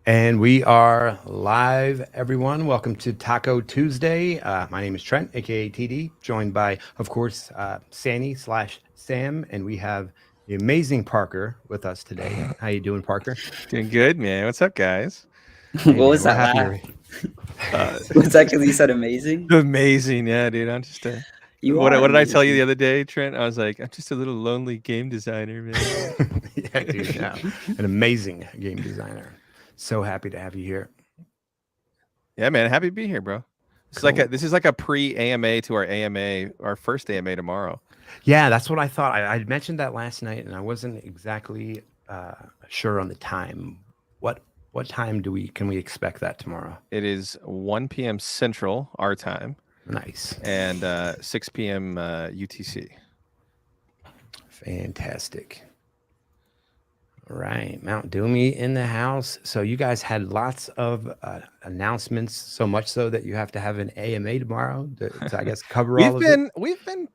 And we are live, everyone. Welcome to Taco Tuesday. My name is Trent, aka TD, joined by, of course, Sanny/Sam, and we have the amazing Parker with us today. How you doing, Parker? Doing good, man. What's up, guys? Hey, What man, was we're that happy laugh? you're. Uh, Was that because you said amazing? amazing, yeah, dude. I'm just a. You What are did I tell you the amazing. other day, Trent? I was like, I'm just a little lonely game designer, man. Yeah, dude, yeah, an amazing game designer. So happy to have you here. Yeah, man. Happy to be here, bro. Cool. This is like a pre-AMA to our AMA, our first AMA tomorrow. Yeah, that's what I thought. I mentioned that last night, and I wasn't exactly sure on the time. What time can we expect that tomorrow? It is 1 p.m. Central, our time, Nice. and 6 p.m. UTC. Fantastic. All right, Mount Doomy in the house. So you guys had lots of announcements, so much so that you have to have an AMA tomorrow to I guess, cover all of it. We've been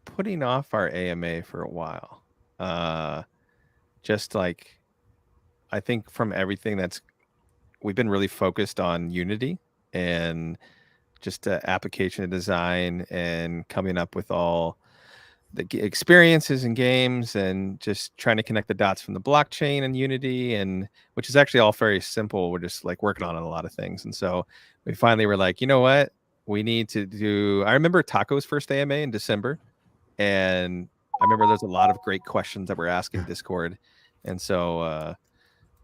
putting off our AMA for a while. Just like I think from everything we've been really focused on Unity and just application design and coming up with all the experiences and games and just trying to connect the dots from the blockchain and Unity, and which is actually all very simple. We're just like working on a lot of things. And so we finally were like, you know what? We need to do. I remember Taco's first AMA in December, and I remember there's a lot of great questions that were asked in Discord. And so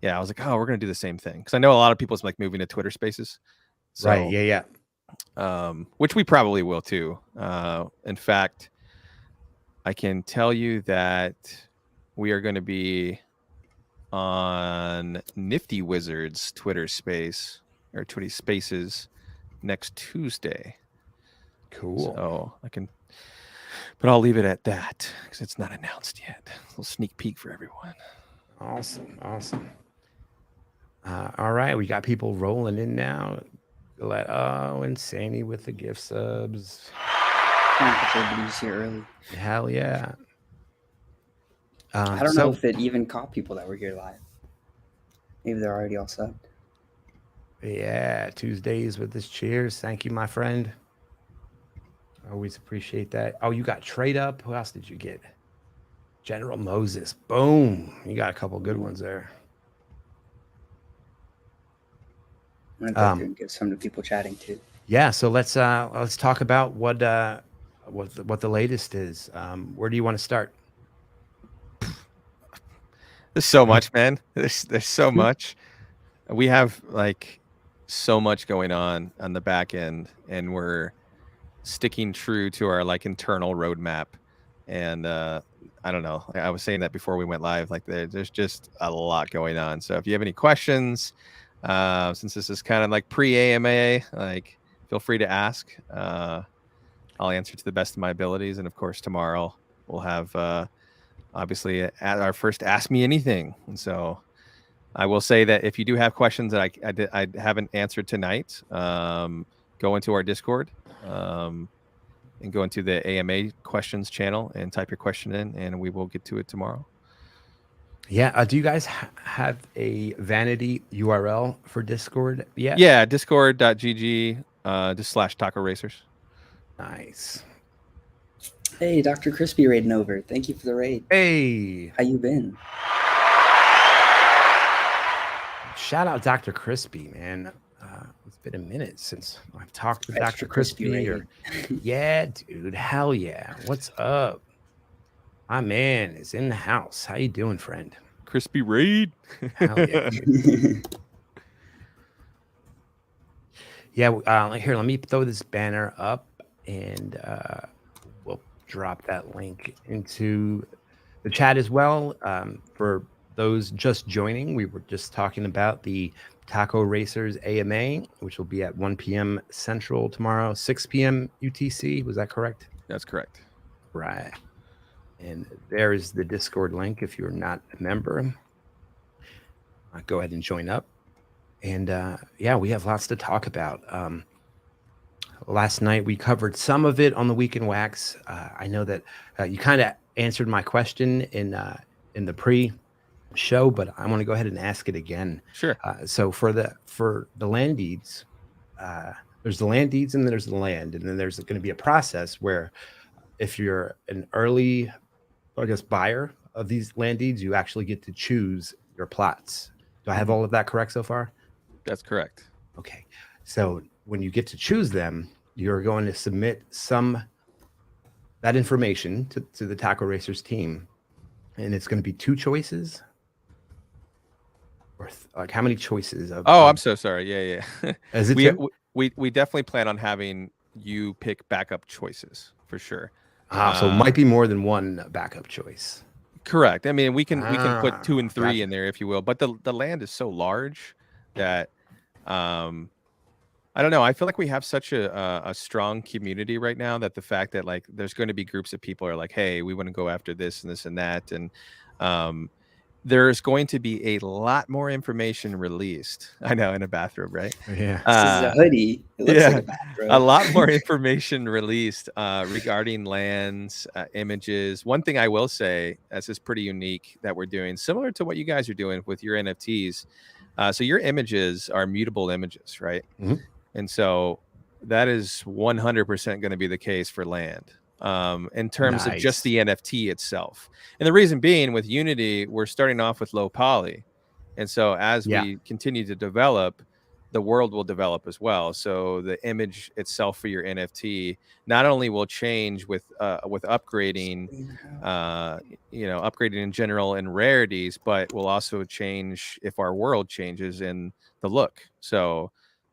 yeah, I was like, oh, we're gonna do the same thing because I know a lot of people's like moving to Twitter Spaces, Right. so Yeah. which we probably will too. In fact, I can tell you that we are going to be on Nifty Wizards Twitter Space or Twitter Spaces next Tuesday. Cool. So but I'll leave it at that because it's not announced yet. A little sneak peek for everyone. Awesome. All right, we got people rolling in now. And Sandy with the gift subs. Trying to put everybody's here early. Hell yeah. I don't So know if it even caught people that were here live. Maybe they're already all subbed. yeah, Tuesdays with this. Cheers. Thank you, my friend. Always appreciate that. Oh, you got Trade Up. Who else did you get? General Moses. Boom. You got a couple good ones there. I'm gonna go through and give some to people chatting too. Yeah, so let's talk about what the latest is. Where do you want to start? There's so much, man. There's so much. We have like so much going on the back end, and we're sticking true to our like internal roadmap. And I don't know. I was saying that before we went live. Like there's just a lot going on. So if you have any questions, since this is kind of like pre-AMA, like feel free to ask. I'll answer to the best of my abilities. And of course, tomorrow we'll have obviously at our first Ask Me Anything. And so I will say that if you do have questions that I haven't answered tonight, go into our Discord and go into the AMA questions channel and type your question in, and we will get to it tomorrow. Yeah. Do you guys have a vanity URL for Discord yet? Yeah, discord.gg /taco racers. Nice. Hey, Dr. Crispy raiding over. Thank you for the raid. Hey. How you been? Shout out Dr. Crispy, man. It's been a minute since I've talked with Extra Dr. Crispy. raid. Yeah, dude. Hell yeah. What's up? My man is in the house. How you doing, friend? Crispy raid. Hell yeah. Yeah. Here, let me throw this banner up, and we'll drop that link into the chat as well. For those just joining, we were just talking about the Taco Racers AMA, which will be at 1 p.m. Central tomorrow, 6 p.m. UTC. Was that correct? That's correct. Right. And there is the Discord link if you're not a member. Go ahead and join up. And yeah, we have lots to talk about. Last night we covered some of it on the Week in Wax. I know that you kind of answered my question in the pre show, but I want to go ahead and ask it again. Sure. So for the land deeds, there's the land deeds and there's the land, and then there's going to be a process where if you're an early, I guess, buyer of these land deeds, you actually get to choose your plots. Do I have all of that correct so far? That's correct. Okay. So when you get to choose them, you're going to submit that information to the Taco Racers team, and it's going to be 2 choices. Or like how many choices? I'm so sorry. Yeah. Is it we, two? we definitely plan on having you pick backup choices for sure. So it might be more than one backup choice. Correct. I mean, we can put 2 and 3 gotcha. in there if you will, but the land is so large that I don't know. I feel like we have such a strong community right now that the fact that like there's going to be groups of people are like, hey, we want to go after this and this and that, and there's going to be a lot more information released. I know, in a bathrobe, right? Yeah. This is a hoodie. It looks like a bathrobe. A lot more information released regarding lands, images. One thing I will say, this is pretty unique that we're doing, similar to what you guys are doing with your NFTs. So your images are mutable images, right? Mm-hmm. And so that is 100% going to be the case for land. In terms of just the NFT itself. And the reason being, with Unity, we're starting off with low poly. And so as we continue to develop, the world will develop as well. So the image itself for your NFT not only will change with upgrading, upgrading in general and rarities, but will also change if our world changes in the look. So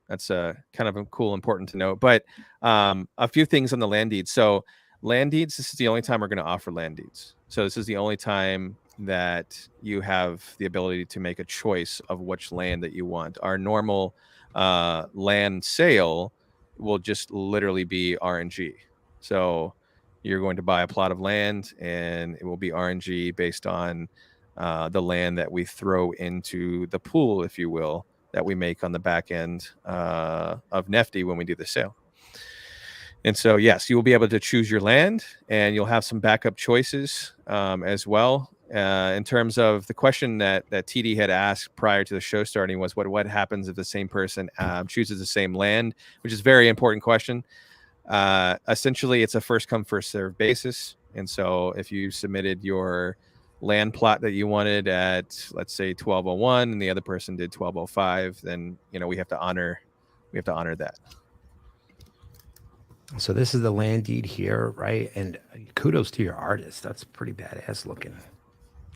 that's kind of important to note. But a few things on the land deeds. So land deeds, this is the only time we're going to offer land deeds. So this is the only time that you have the ability to make a choice of which land that you want. Our normal land sale will just literally be RNG. So you're going to buy a plot of land and it will be RNG based on the land that we throw into the pool, if you will, that we make on the back end of Nifty when we do the sale. And so, yes, you will be able to choose your land, and you'll have some backup choices as well. In terms of the question that TD had asked prior to the show starting was what happens if the same person chooses the same land, which is a very important question. Essentially, it's a first come, first serve basis. And so if you submitted your land plot that you wanted at, let's say, 1201 and the other person did 1205, then we have to honor that. So this is the land deed here, right? And kudos to your artist. That's pretty badass looking.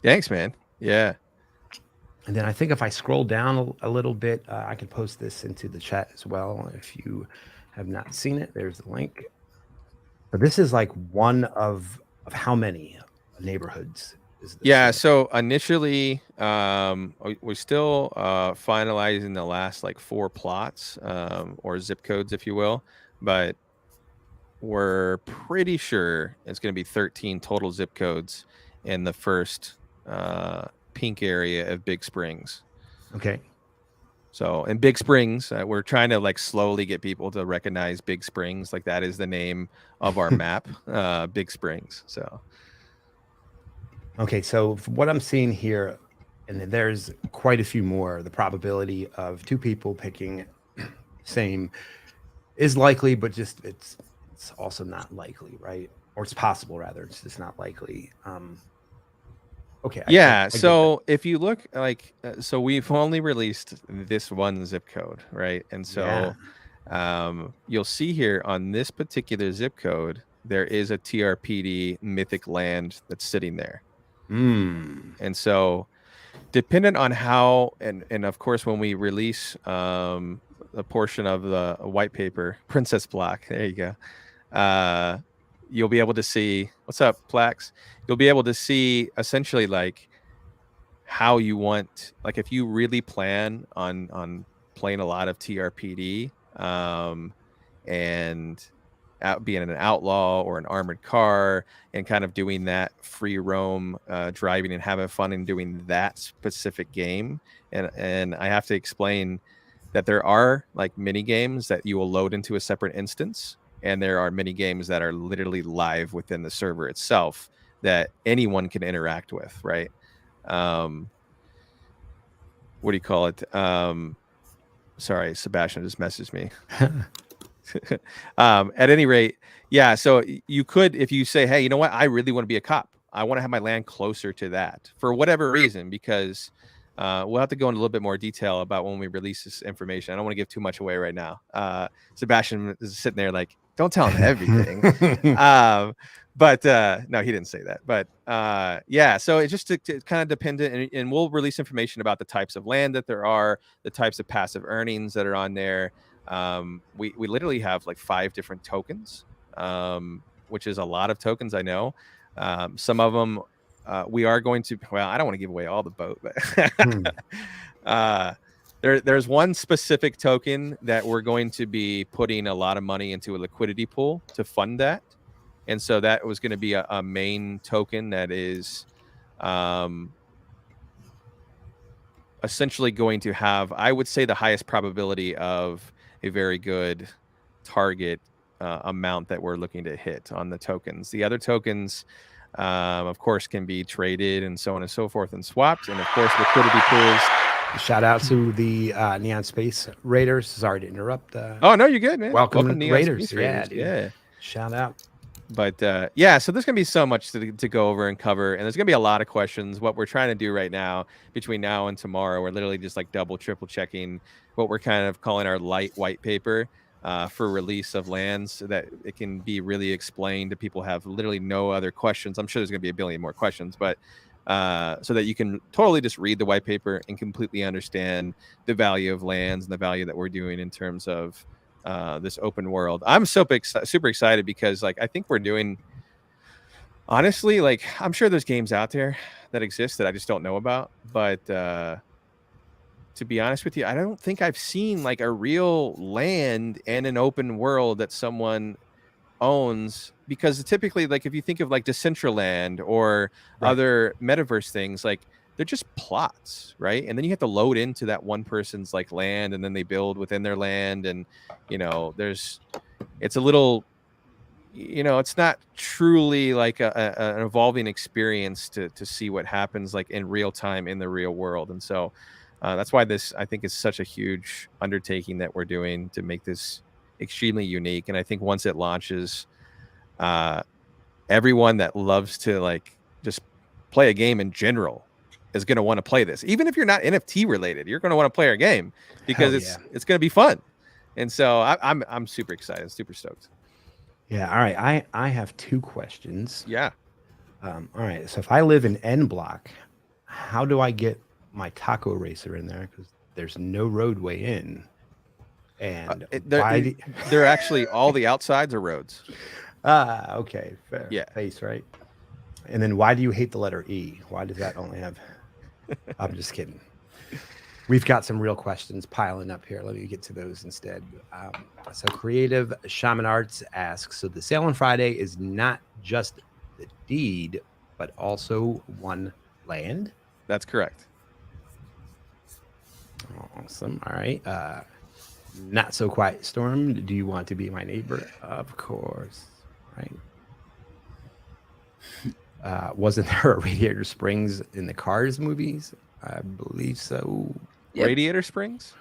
Thanks, man. Yeah. And then I think if I scroll down a little bit, I can post this into the chat as well. If you have not seen it, there's the link. But this is like one of how many neighborhoods is this? Yeah. So initially, we're still finalizing the last like 4 plots or zip codes, if you will. But we're pretty sure it's going to be 13 total zip codes in the first pink area of Big Springs. Okay. So in Big Springs, we're trying to like slowly get people to recognize Big Springs. Like that is the name of our map, Big Springs. So. Okay. So what I'm seeing here, and there's quite a few more, the probability of 2 people picking same is likely, but just it's also not likely, right? Or it's possible, rather. It's just not likely. Okay. Yeah. So if you look like, so we've only released this one zip code, right? And so you'll see here on this particular zip code, there is a TRPD mythic land that's sitting there. And so dependent on how, and of course, when we release a portion of the white paper, Princess Block, there you go. You'll be able to see, what's up, Plax? You'll be able to see essentially like how you want, like if you really plan on playing a lot of TRPD and being an outlaw or an armored car and kind of doing that free roam driving and having fun and doing that specific game. And I have to explain that there are like mini games that you will load into a separate instance. And there are mini games that are literally live within the server itself that anyone can interact with, right? what do you call it? Sorry, Sebastian just messaged me. At any rate, yeah. So you could, if you say, hey, you know what, I really want to be a cop. I want to have my land closer to that for whatever reason, because we'll have to go into a little bit more detail about when we release this information. I don't want to give too much away right now. Sebastian is sitting there like, don't tell him everything. But no, he didn't say that. But yeah, so it's just kind of dependent, and we'll release information about the types of land that there are, the types of passive earnings that are on there. We literally have like 5 different tokens, which is a lot of tokens, I know. Some of them we are going to, well, I don't want to give away all the boat, but there's one specific token that we're going to be putting a lot of money into a liquidity pool to fund that. And so that was going to be a main token that is essentially going to have, I would say, the highest probability of a very good target amount that we're looking to hit on the tokens. The other tokens, of course, can be traded and so on and so forth and swapped. And of course, liquidity pools. Shout out to the Neon Space Raiders. Sorry to interrupt. Oh, no, you're good, man. Welcome Neon Raiders. Space Raiders. Yeah. Shout out. But yeah, so there's going to be so much to go over and cover. And there's going to be a lot of questions. What we're trying to do right now, between now and tomorrow, we're literally just like double, triple checking what we're kind of calling our light white paper for release of lands, so that it can be really explained to people have literally no other questions. I'm sure there's going to be a billion more questions, but so that you can totally just read the white paper and completely understand the value of lands and the value that we're doing in terms of this open world. I'm super excited because, like, I think we're doing, honestly, like, I'm sure there's games out there that exist that I just don't know about, but to be honest with you, I don't think I've seen like a real land and an open world that someone owns, because typically, like, if you think of like Decentraland or other metaverse things, like, they're just plots, right? And then you have to load into that one person's like land, and then they build within their land, and it's a little, it's not truly like an evolving experience to see what happens like in real time in the real world. And so that's why this, I think, is such a huge undertaking that we're doing to make this extremely unique. And I think once it launches, everyone that loves to like just play a game in general is going to want to play this. Even if you're not NFT related, you're going to want to play our game because it's going to be fun. And so I'm super excited, super stoked. Yeah. All right. I have 2 questions. Yeah. All right. So if I live in N Block, how do I get my taco racer in there? Because there's no roadway in. And they're actually, all the outsides are roads. Okay. Fair. Yeah. Face, right? And then why do you hate the letter E? Why does that only have... I'm just kidding. We've got some real questions piling up here. Let me get to those instead. So Creative Shaman Arts asks, so the sale on Friday is not just the deed, but also one land? That's correct. Awesome. All right. Not so quiet storm. Do you want to be my neighbor? Of course. Right. Wasn't there a Radiator Springs in the Cars movies? I believe so. Yep. Radiator Springs?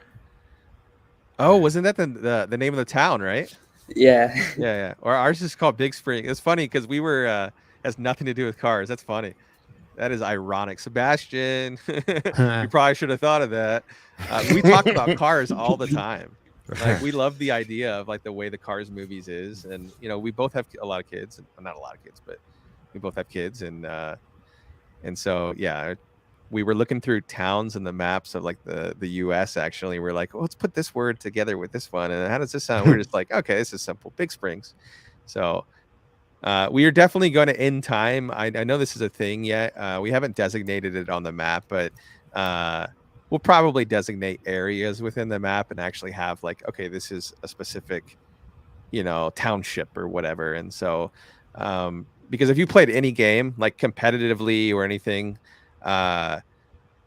Oh, wasn't that the name of the town, right? Yeah. Yeah. Or ours is called Big Spring. It's funny because we were has nothing to do with cars. That's funny. That is ironic. Sebastian, you probably should have thought of that. We talk about cars all the time. Like, we love the idea of like the way the Cars movies is, and we both have a lot of kids, not a lot of kids, but we both have kids, and so yeah, we were looking through towns and the maps of like the U.S. Actually, we're like, let's put this word together with this one, and how does this sound? We're just like, okay, this is simple, Big Springs. So we are definitely going to, in time. I know this is a thing yet. We haven't designated it on the map, but we'll probably designate areas within the map and actually have like, okay, this is a specific, township or whatever. And so, because if you played any game like competitively or anything,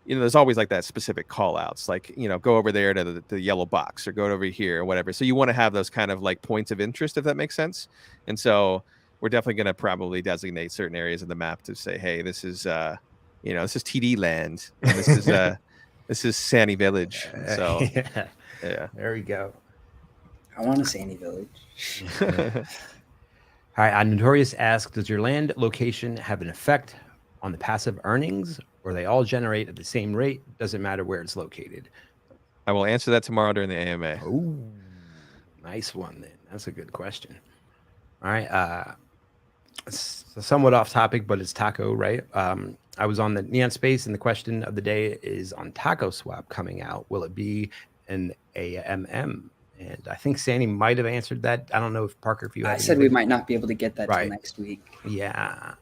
there's always like that specific call outs, like, go over there to the yellow box or go over here or whatever. So you want to have those kind of like points of interest, if that makes sense. And so we're definitely going to probably designate certain areas of the map to say, hey, this is, this is TD land. And this is, This is Sandy Village. So Yeah. yeah. There we go. I want a Sandy Village. All right. Notorious asks, does your land location have an effect on the passive earnings, or they all generate at the same rate? Doesn't matter where it's located. I will answer that tomorrow during the AMA. Oh, nice one then. That's a good question. All right. It's somewhat off topic, but it's taco, right? I was on the Neon Space, and the question of the day is on Taco Swap coming out. Will it be an AMM? And I think Sandy might have answered that. I don't know if Parker, if you I have said any- we might not be able to get that till Right. next week. Yeah,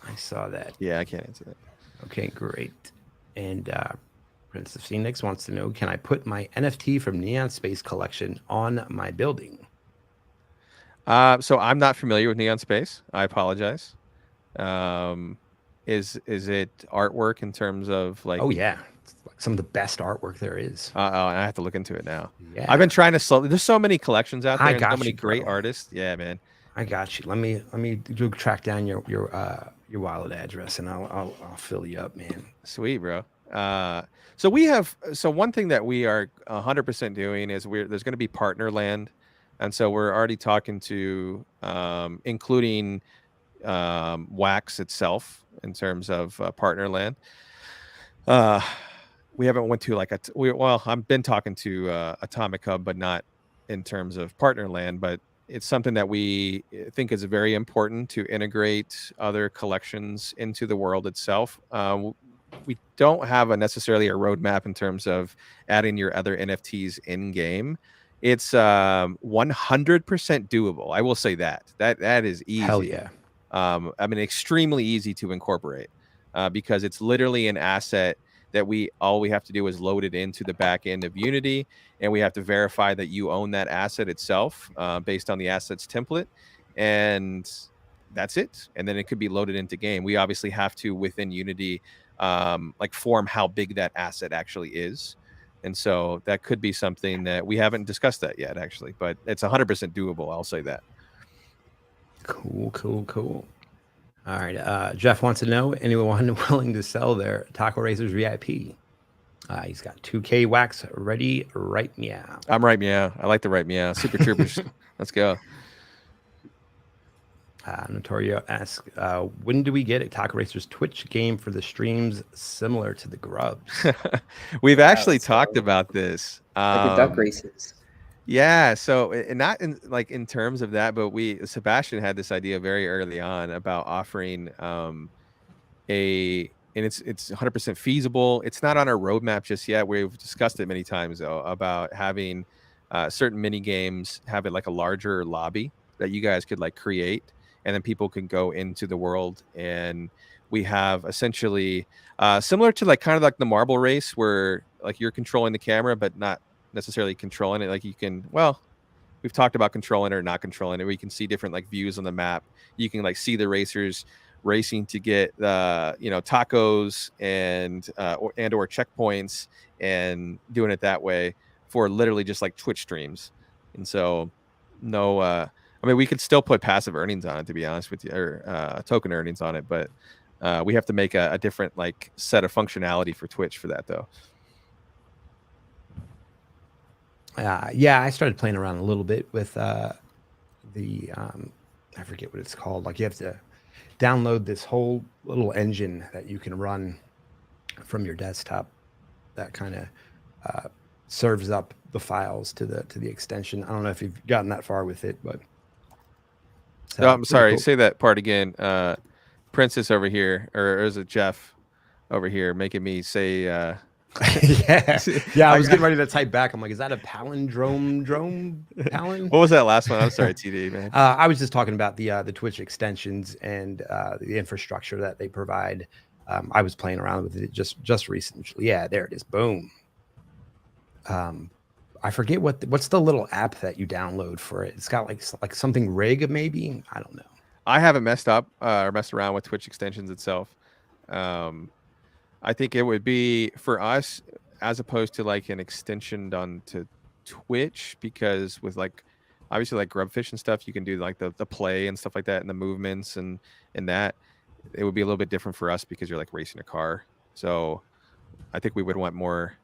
I saw that. Yeah, I can't answer that. Okay, great. And Prince of Phoenix wants to know, can I put my NFT from Neon Space collection on my building? So I'm not familiar with Neon Space. I apologize. Is it artwork in terms of like? Oh yeah, it's like some of the best artwork there is. Oh, and I have to look into it now. Yeah, I've been trying to slowly. There's so many collections out there, I and so got many you, great bro. artists. Yeah, man. I got you. Let me do track down your wallet address, and I'll fill you up, man. Sweet, bro. So one thing that we are 100% doing is there's going to be partner land, and so we're already talking to including Wax itself in terms of partner land. We haven't went to like I've been talking to Atomic Hub, but not in terms of partner land, but it's something that we think is very important to integrate other collections into the world itself. We don't have necessarily a roadmap in terms of adding your other NFTs in game. It's 100% doable. I will say that is easy. Hell yeah. I mean, extremely easy to incorporate because it's literally an asset that all we have to do is load it into the back end of Unity, and we have to verify that you own that asset itself based on the assets template, and that's it. And then it could be loaded into game. We obviously have to, within Unity, like form how big that asset actually is. And so that could be something that we haven't discussed that yet, actually, but it's 100% doable. I'll say that. Cool. All right. Jeff wants to know, anyone willing to sell their Taco Racers VIP? He's got 2K wax ready right meow. I'm right meow. I like the right meow. Super Troopers. Let's go. Notorio asks, when do we get a Taco Racers Twitch game for the streams similar to the Grubs? We've actually talked about this. Like the duck races. Yeah, so not in terms of that, but Sebastian had this idea very early on about offering and it's 100% feasible. It's not on our roadmap just yet. We've discussed it many times though about having certain mini games have it like a larger lobby that you guys could like create, and then people can go into the world, and we have essentially similar to like kind of like the marble race where like you're controlling the camera but not necessarily controlling it. Like you can, we've talked about controlling it or not controlling it, where you can see different like views on the map. You can like see the racers racing to get tacos and or checkpoints, and doing it that way for literally just like Twitch streams. And so I mean, we could still put passive earnings on it, to be honest with you, or token earnings on it, but we have to make a different like set of functionality for Twitch for that though. Yeah, I started playing around a little bit with I forget what it's called. Like you have to download this whole little engine that you can run from your desktop that kind of serves up the files to the extension. I don't know if you've gotten that far with it, but I'm sorry, cool. say that part again. Princess over here, or is it Jeff over here making me say yeah, I was getting ready to type back. I'm like, is that a palindrome? Palin? What was that last one? I'm sorry, TD, man. I was just talking about the Twitch extensions and the infrastructure that they provide. I was playing around with it just recently. Yeah, there it is. Boom. I forget what's the little app that you download for it. It's got like something rig maybe. I don't know. I haven't messed up or messed around with Twitch extensions itself. I think it would be for us as opposed to like an extension done to Twitch, because with like obviously like Grubfish and stuff, you can do like the play and stuff like that and the movements and that. It would be a little bit different for us because you're like racing a car. So I think we would want more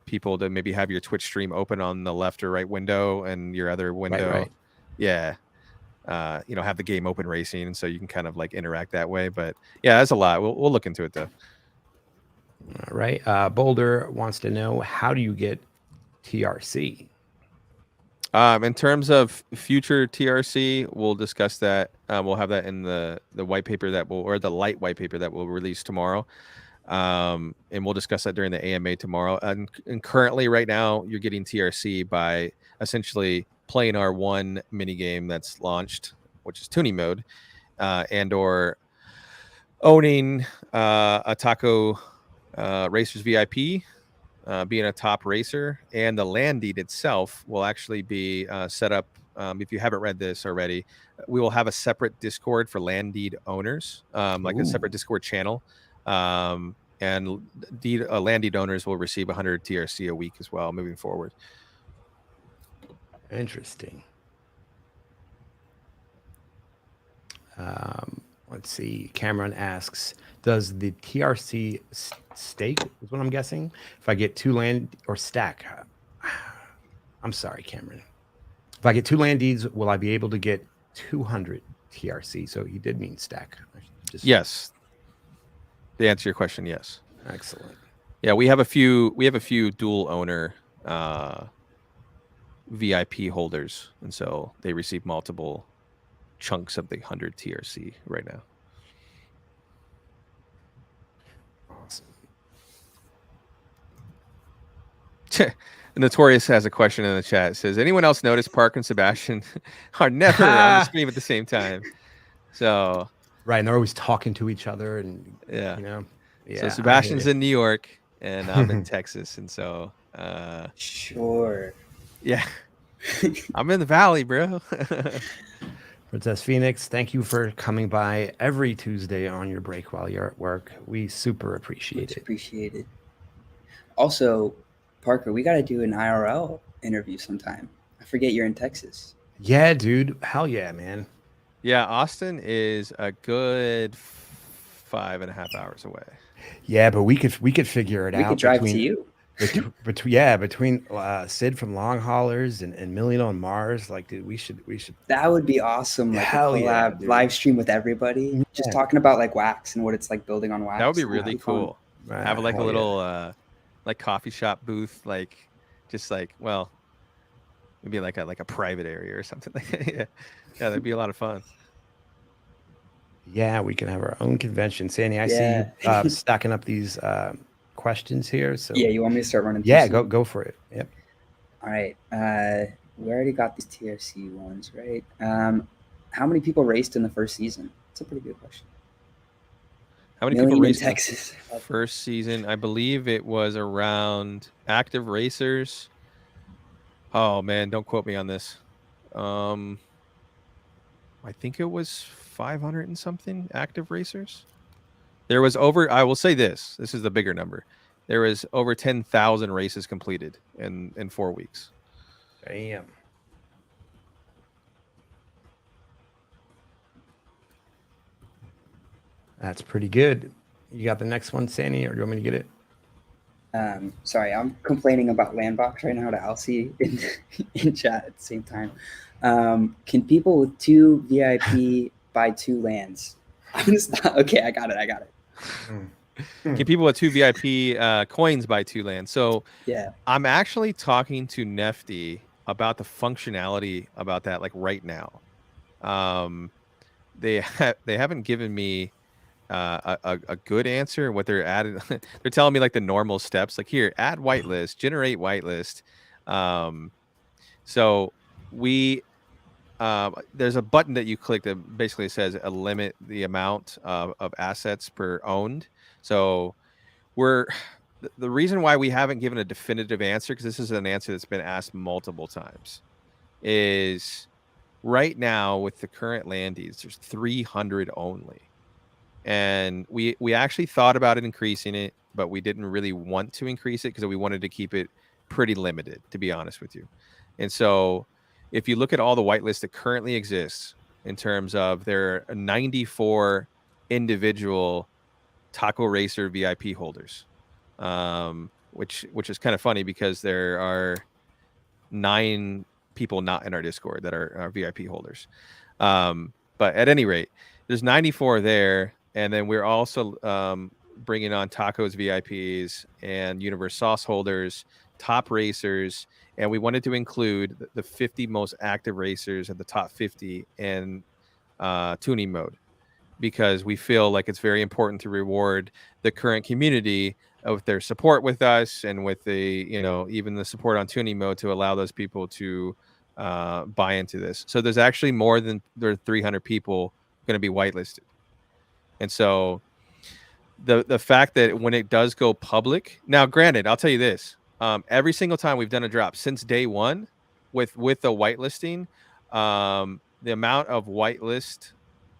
people to maybe have your Twitch stream open on the left or right window and your other window. Right. Yeah. Have the game open racing, and so you can kind of like interact that way. But yeah, that's a lot. We'll look into it though. All right. Boulder wants to know, how do you get TRC? In terms of future TRC, we'll discuss that. We'll have that in the white paper or the light white paper that we'll release tomorrow. And we'll discuss that during the AMA tomorrow. And currently, right now, you're getting TRC by essentially playing our one mini game that's launched, which is tuning mode, and or owning a Taco Racers VIP, being a top racer, and the land deed itself will actually be set up. If you haven't read this already, we will have a separate Discord for land deed owners, like a separate Discord channel. And land deed owners will receive 100 TRC a week as well moving forward. Interesting. Let's see. Cameron asks, does the TRC stake, is what I'm guessing, if I get 2 land or stack? I'm sorry, Cameron. If I get 2 land deeds, will I be able to get 200 TRC? So he did mean stack. Yes. To answer your question, yes. Excellent. Yeah, we have a few dual owner VIP holders, and so they receive multiple chunks of the 100 TRC right now. Awesome. Notorious has a question in the chat. It says, anyone else notice Park and Sebastian are never on the stream at the same time? So right, and they're always talking to each other, and yeah. Yeah. So Sebastian's in New York and I'm in Texas, and so sure. Yeah. I'm in the valley, bro. Princess Phoenix, thank you for coming by every Tuesday on your break while you're at work. We super appreciate it. Appreciated. Also, Parker, we got to do an IRL interview sometime. I forget you're in Texas. Yeah, dude. Hell yeah, man. Yeah, Austin is a good 5.5 hours away. Yeah, but we could figure it out. We could drive to you. Between Sid from Long Haulers and Million on Mars, like, dude, we should. That would be awesome. Like Hell a collab live stream with everybody, just talking about like wax and what it's like building on wax. That would be really cool. Have like a little like coffee shop booth, like just like, well, maybe like a private area or something. Yeah, that'd be a lot of fun. Yeah, we can have our own convention. Sandy, I see you stacking up these questions here. So yeah, you want me to start running? Yeah, go for it. Yep. All right. We already got these TRC ones, right? How many people raced in the first season? That's a pretty good question. How many people raced in Texas first season? I believe it was around active racers. Oh man, don't quote me on this. I think it was 500 and something active racers. There was I will say this is the bigger number. There was over 10,000 races completed in 4 weeks. Damn. That's pretty good. You got the next one, Sandy, or do you want me to get it? Sorry, I'm complaining about Landbox right now to Alcy in chat at the same time. Can people with 2 VIP buy 2 lands? Okay, I got it. Can people with 2 VIP coins buy 2 lands? So yeah, I'm actually talking to Nefty about the functionality about that, like right now. They haven't given me a good answer. What they're adding, they're telling me like the normal steps, like here, add whitelist, generate whitelist. So we there's a button that you click that basically says a limit the amount of assets per owned. So the reason why we haven't given a definitive answer, because this is an answer that's been asked multiple times, is right now with the current land deeds, there's 300 only. And we actually thought about it increasing it, but we didn't really want to increase it because we wanted to keep it pretty limited, to be honest with you. And so if you look at all the whitelists that currently exists in terms of there are 94 individual Taco Racer VIP holders, which is kind of funny because there are 9 people not in our Discord that are our VIP holders. But at any rate, there's 94 there, and then we're also bringing on Tacos VIPs and Universe Sauce holders, top racers, and we wanted to include the 50 most active racers at the top 50 in tuning mode, because we feel like it's very important to reward the current community with their support with us and with the, even the support on tuning mode to allow those people to buy into this. So there's actually more than 300 people going to be whitelisted. And so the fact that when it does go public, now granted, I'll tell you this, every single time we've done a drop since day one with the whitelisting, the amount of whitelist,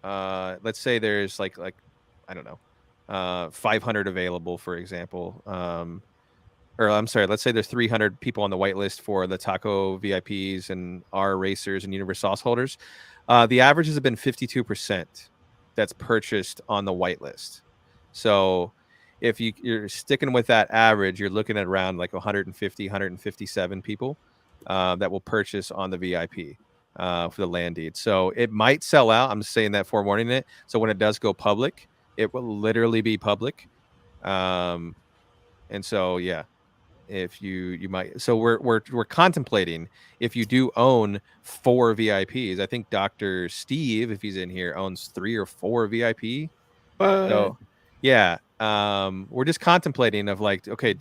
let's say there's like I don't know, 500 available, for example, or I'm sorry, let's say there's 300 people on the whitelist for the Taco VIPs and our racers and Universe Sauce holders. The averages have been 52% that's purchased on the whitelist. So if you're sticking with that average, you're looking at around like 150, 157 people that will purchase on the VIP for the land deed. So it might sell out. I'm just saying that, forewarning it. So when it does go public, it will literally be public. And so, yeah, if you might, so we're contemplating, if you do own 4 VIPs, I think Dr. Steve, if he's in here, owns 3 or 4 VIP. So yeah, we're just contemplating of like, okay,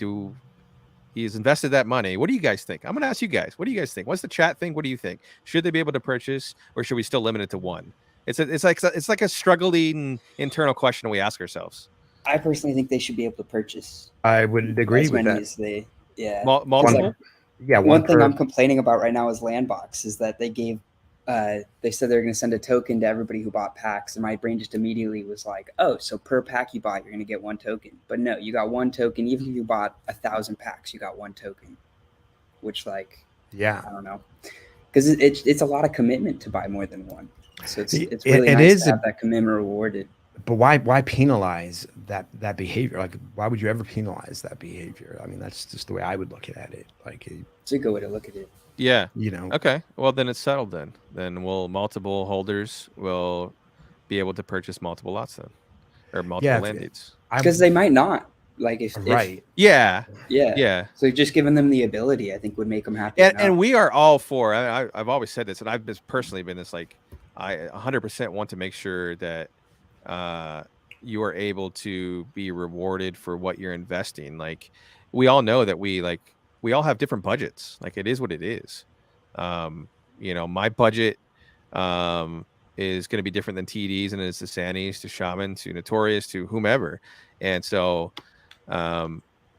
he's invested that money. What do you guys think? I'm gonna ask you guys, what do you guys think? What's the chat think? What do you think? Should they be able to purchase, or should we still limit it to 1? It's like a struggling internal question we ask ourselves. I personally think they should be able to purchase. I would agree as with many that. as they, yeah. Multiple. Yeah, one thing I'm complaining about right now is Landbox, is that they gave, they said they're going to send a token to everybody who bought packs, and my brain just immediately was like, oh, so per pack you bought, you're going to get 1 token. But no, you got 1 token. Even if you bought 1,000 packs, you got 1 token, which, like, yeah, I don't know, because it's a lot of commitment to buy more than 1. So it's really nice to have that commitment rewarded. But why penalize that behavior? Like, why would you ever penalize that behavior? I mean, that's just the way I would look at it. Like, it's a good way to look at it. Yeah. You know. Okay. Well, then it's settled then. Then multiple holders will be able to purchase multiple lots then, or multiple land deeds. Because they might not. Like if yeah. So just giving them the ability, I think, would make them happy. And we are all for. I've always said this, and I've just personally been this, like, I 100% want to make sure that you are able to be rewarded for what you're investing. Like, we all know that we all have different budgets. Like, it is what it is. My budget is going to be different than TD's, and it's the Sannies to Shaman to Notorious to whomever. And so,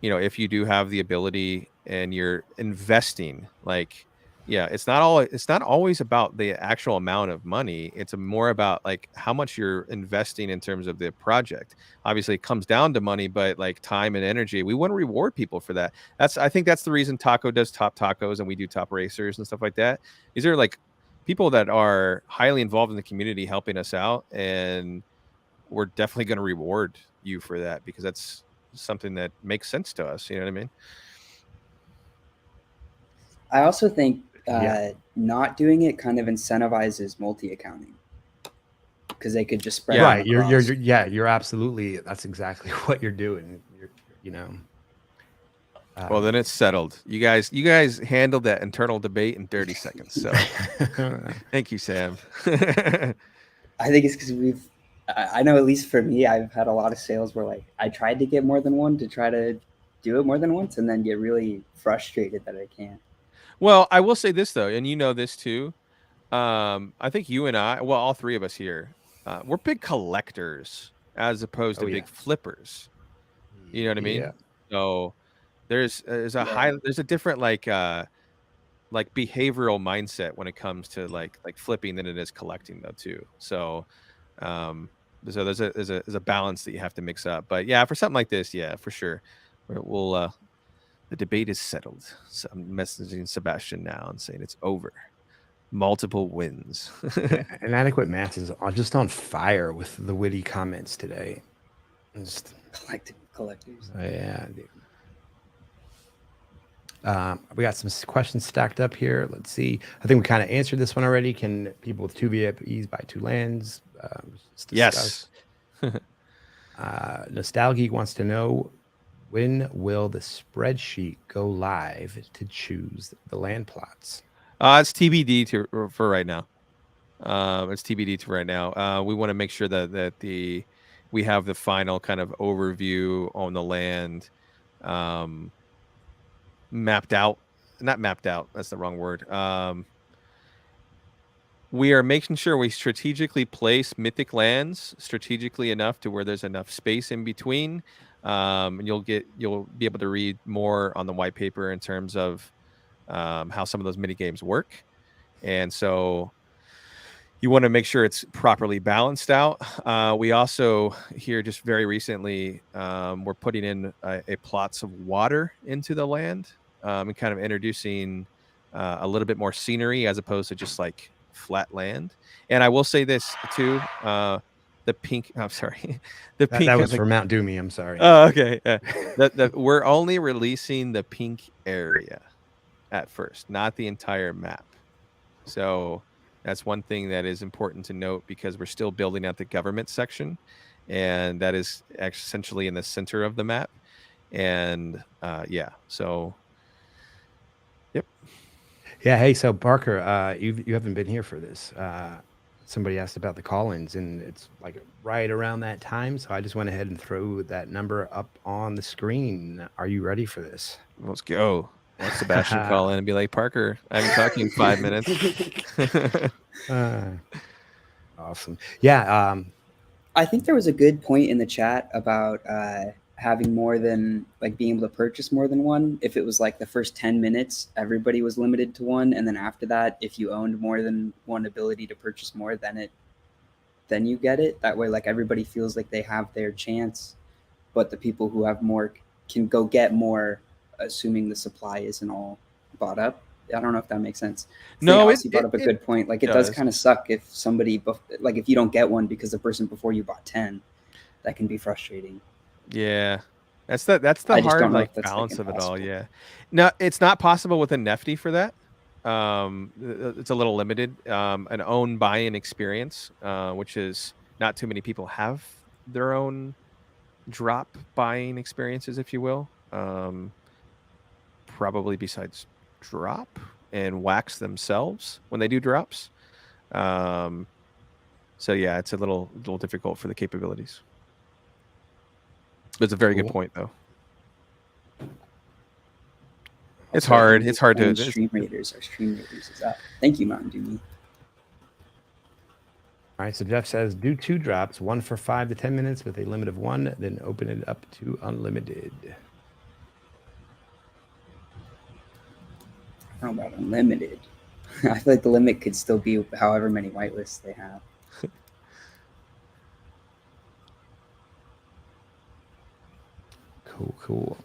if you do have the ability and you're investing, like, yeah, it's not always about the actual amount of money. It's more about like how much you're investing in terms of the project. Obviously, it comes down to money, but like time and energy, we want to reward people for that. I think that's the reason Taco does Top Tacos and we do Top Racers and stuff like that. These are like people that are highly involved in the community helping us out, and we're definitely going to reward you for that because that's something that makes sense to us. You know what I mean? I also think not doing it kind of incentivizes multi-accounting because they could just spread. Right. You're absolutely. That's exactly what you're doing. Well, then it's settled. You guys handled that internal debate in 30 seconds. So thank you, Sam. I think it's because I know, at least for me, I've had a lot of sales where like I tried to get more than 1 to try to do it more than once and then get really frustrated that I can't. Well, I will say this though, and you know this too. I think you and I, well, all 3 of us here, we're big collectors as opposed to big flippers. You know what I mean? Yeah. So there's a different like behavioral mindset when it comes to like flipping than it is collecting though too. So there's a balance that you have to mix up. But yeah, for something like this, yeah, for sure, we'll the debate is settled. So I'm messaging Sebastian now and saying it's over. Multiple wins. Inadequate Math is just on fire with the witty comments today. Collectors. Yeah, dude. We got some questions stacked up here. Let's see. I think we kind of answered this one already. Can people with 2 VIPs buy 2 lands? Just discussed. Yes. Nostalgeek wants to know, when will the spreadsheet go live to choose the land plots? It's TBD for right now. It's TBD to right now. We want to make sure that we have the final kind of overview on the land mapped out. Not mapped out. That's the wrong word. We are making sure we strategically place mythic lands strategically enough to where there's enough space in between. And you'll be able to read more on the white paper in terms of how some of those mini games work. And so you want to make sure it's properly balanced out. We also here just very recently we're putting in a plots of water into the land and kind of introducing a little bit more scenery as opposed to just like flat land. And I will say this too: the pink. I'm sorry, the pink. That was for Mount Doomy. I'm sorry. Oh, okay. We're only releasing the pink area at first, not the entire map. So that's one thing that is important to note because we're still building out the government section, and that is essentially in the center of the map. And yeah, so yep. Yeah. Hey, so Parker, you haven't been here for this. Somebody asked about the call-ins, and it's like right around that time. So I just went ahead and threw that number up on the screen. Are you ready for this? Let's go. Let Sebastian call in and be like, Parker, I haven't talked to you in 5 minutes. Awesome. Yeah. I think there was a good point in the chat about having more than like being able to purchase more than one. If it was like the first 10 minutes, everybody was limited to one, and then after that, if you owned more than one ability to purchase more, then you get it. That way, like everybody feels like they have their chance, but the people who have more can go get more, assuming the supply isn't all bought up. I don't know if that makes sense. No, you brought up a good point. Like it does kind of suck if somebody like if you don't get one because the person before you bought 10. That can be frustrating. Yeah, that's the hard like balance of it all. Yeah, no, it's not possible with a Nefty for that. It's a little limited. An own buy-in experience, which is not too many people have their own drop buying experiences, if you will. Probably besides drop and wax themselves when they do drops. So yeah, it's a little difficult for the capabilities. It's a very good point, though. It's hard. It's hard to. Stream Raiders is up. Thank you, Mountain Dew. All right. So Jeff says, do 2 drops, 1 for 5 to 10 minutes with a limit of 1, then open it up to unlimited. I don't know about unlimited. I feel like the limit could still be however many whitelists they have. Cool.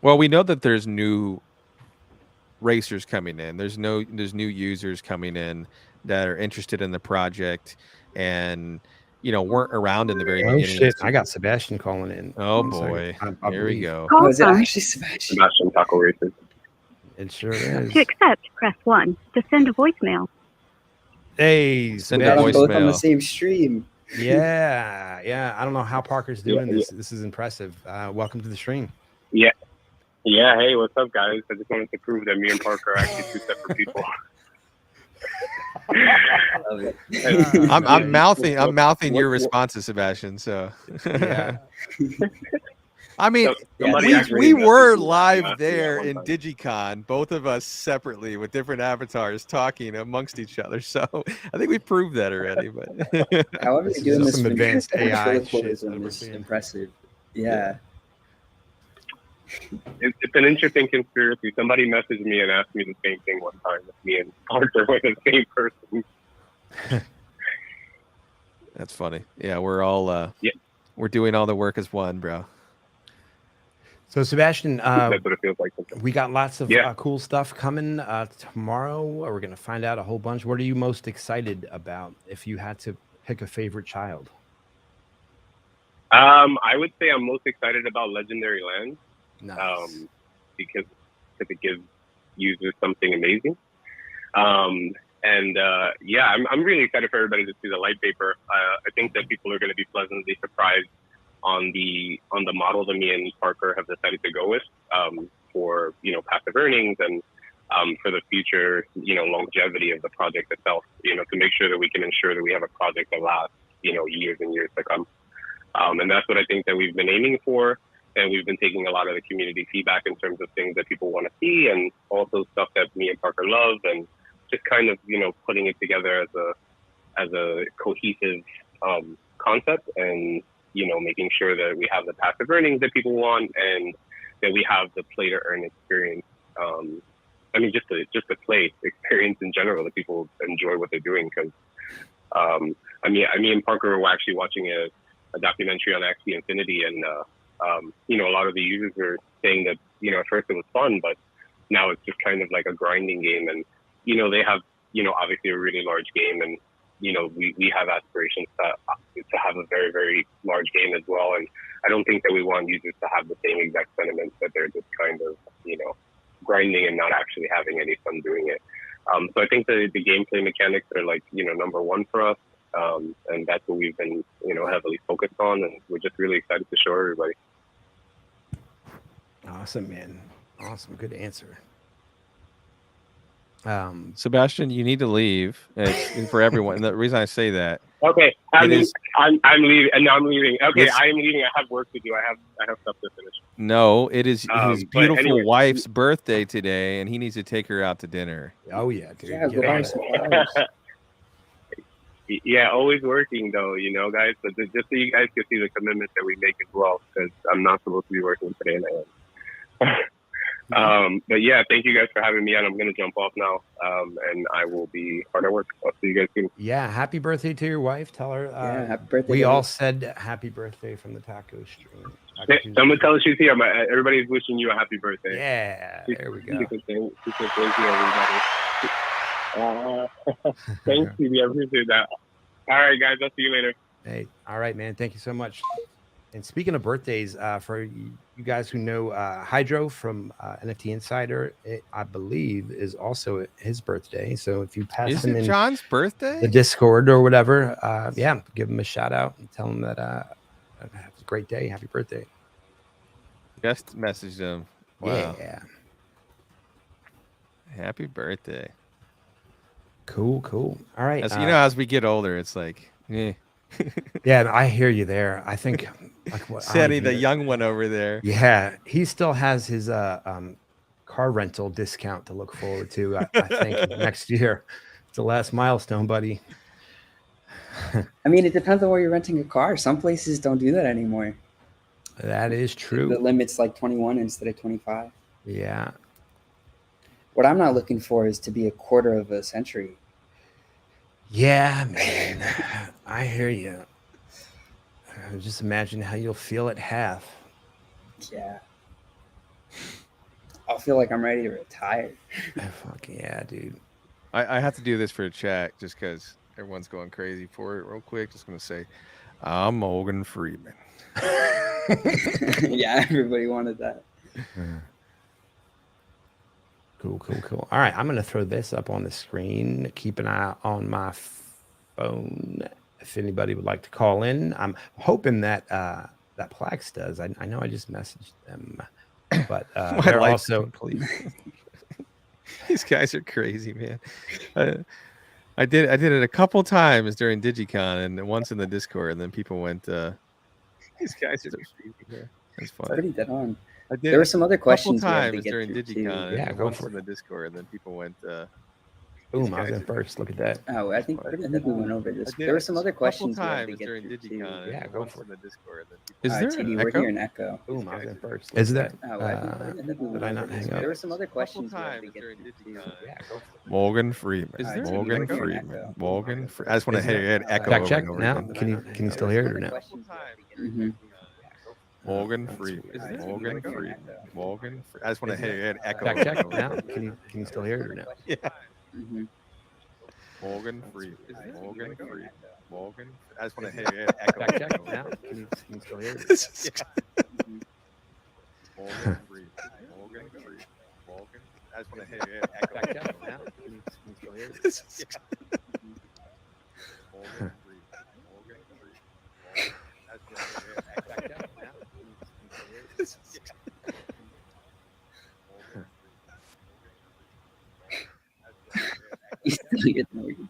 Well, we know that there's new racers coming in. There's new users coming in that are interested in the project and weren't around in the very beginning. Oh shit! I got Sebastian calling in. Oh boy, here we go. Oh, is it actually Sebastian? Sebastian Taco Racer. It sure is. To accept, press 1. To send a voicemail. Hey, send a voicemail. Both on the voicemail. same stream. Yeah. I don't know how Parker's doing this. This is impressive. Welcome to the stream. Yeah. Hey, what's up, guys? I just wanted to prove that me and Parker are actually 2 separate people. I'm mouthing your responses, Sebastian. So Yeah. I mean, we were live there in Digicon, both of us separately with different avatars talking amongst each other. So I think we proved that already. But however you're doing this, some advanced AI shit is impressive. Yeah. It's an interesting conspiracy. Somebody messaged me and asked me the same thing one time. If me and Parker were the same person. That's funny. Yeah, we're all we're doing all the work as one, bro. So Sebastian, that's what it feels like. We got lots of cool stuff coming tomorrow. We're going to find out a whole bunch. What are you most excited about if you had to pick a favorite child? I would say I'm most excited about Legendary Lands. Nice. Because it gives users something amazing. I'm really excited for everybody to see the light paper. I think that people are going to be pleasantly surprised on the model that me and Parker have decided to go with for passive earnings and for the future longevity of the project itself. To make sure that we can ensure that we have a project that lasts years and years to come. And that's what I think that we've been aiming for. And we've been taking a lot of the community feedback in terms of things that people want to see and also stuff that me and Parker love, and just kind of, putting it together as a cohesive concept, and, making sure that we have the passive earnings that people want and that we have the play to earn experience. Just the play experience in general, that people enjoy what they're doing. Because, me and Parker were actually watching a documentary on Axie Infinity, and a lot of the users are saying that at first it was fun, but now it's just kind of like a grinding game. And they have obviously a really large game, and we have aspirations to have a very, very large game as well. And I don't think that we want users to have the same exact sentiments, that they're just kind of grinding and not actually having any fun doing it. So I think the gameplay mechanics are number one for us. And that's what we've been, heavily focused on, and we're just really excited to show everybody. Awesome, man. Awesome. Good answer. Sebastian, you need to leave. It's for everyone. And the reason I say that. Okay, I'm leaving. No, I'm leaving. Okay, It's- I am leaving. I have work to do. I have stuff to finish. No, it is his but beautiful anyway. wife's birthday today, and he needs to take her out to dinner. Oh yeah, dude. Yeah, Get go on buy it. some flowers. Yeah, always working though, guys. But just so you guys can see the commitment that we make as well, because I'm not supposed to be working today, and I am. But yeah, thank you guys for having me on. I'm gonna jump off now, and I will be hard at work. I'll see you guys soon. Yeah, happy birthday to your wife. Tell her. Yeah, happy birthday. We to all you. said happy birthday from the taco stream. Someone tell us she's here. Everybody's wishing you a happy birthday. Yeah, there we go. Thank you, everybody. Thanks, Stevie. I appreciate that. All right, guys. I'll see you later. Hey, all right, man. Thank you so much. And speaking of birthdays, for you guys who know Hydro from NFT Insider, I believe is also his birthday. So if you pass Is him it in John's birthday? the Discord or whatever, give him a shout out and tell him that have a great day. Happy birthday. Just messaged him. Wow. Yeah. Happy birthday. Cool. All right. As as we get older, it's like, Yeah, I hear you there. I think like what Sandy, the young one over there. Yeah, he still has his car rental discount to look forward to. I think next year. It's the last milestone, buddy. I mean, it depends on where you're renting a car. Some places don't do that anymore. That is true. The limit's like 21 instead of 25. Yeah. What I'm not looking for is to be a quarter of a century. Yeah, man. I hear you. Just imagine how you'll feel at half. Yeah. I'll feel like I'm ready to retire. Fuck yeah, dude. I have to do this for a chat just because everyone's going crazy for it. Real quick, just going to say, I'm Morgan Freeman. Yeah, everybody wanted that. Cool. All right, I'm going to throw this up on the screen. Keep an eye on my phone if anybody would like to call in. I'm hoping that that Plax does. I know I just messaged them, but they're also. These guys are crazy, man. I did it a couple times during DigiCon, and once in the Discord, and then people went, "These guys are crazy." Yeah, that's funny. Already dead on. I did There were some other questions couple we had to times get during through, DigiCon. too. Yeah, and go once for in the Discord, and then people went, Boom! I was in first. Look at that. Oh, I think we went over this. I did There were some other couple questions we had to times get during through, too. DigiCon. Yeah, and go once for in the Discord. And then people Is there TD, an we're echo? hearing echo. Boom! I was in first. Is Is there? that? Oh, I think we did went I over not this. hang up? There were some other questions we had to times get during through, too. DigiCon. Yeah, go for it. Morgan Freeman. Is there? Morgan TD, we're hearing Freeman. echo. Morgan. I just want to hear an echo. Check, over check. and over Now, again. can you still hear it or no? Mm-hmm. Morgan Freeman. Morgan Freeman. Morgan. I just want to hear an echo. Check, over check. and over Now, again. can you still hear it or no? Yeah. Mm-hmm. Morgan Freeman. Morgan Freeman. Morgan. I just want to hear an echo. Check, check. Now, can you still hear it? Morgan Freeman. Morgan Freeman. Morgan. I just want to hear it. Back up now. Can you still hear it? Back up now. You still get Morgan.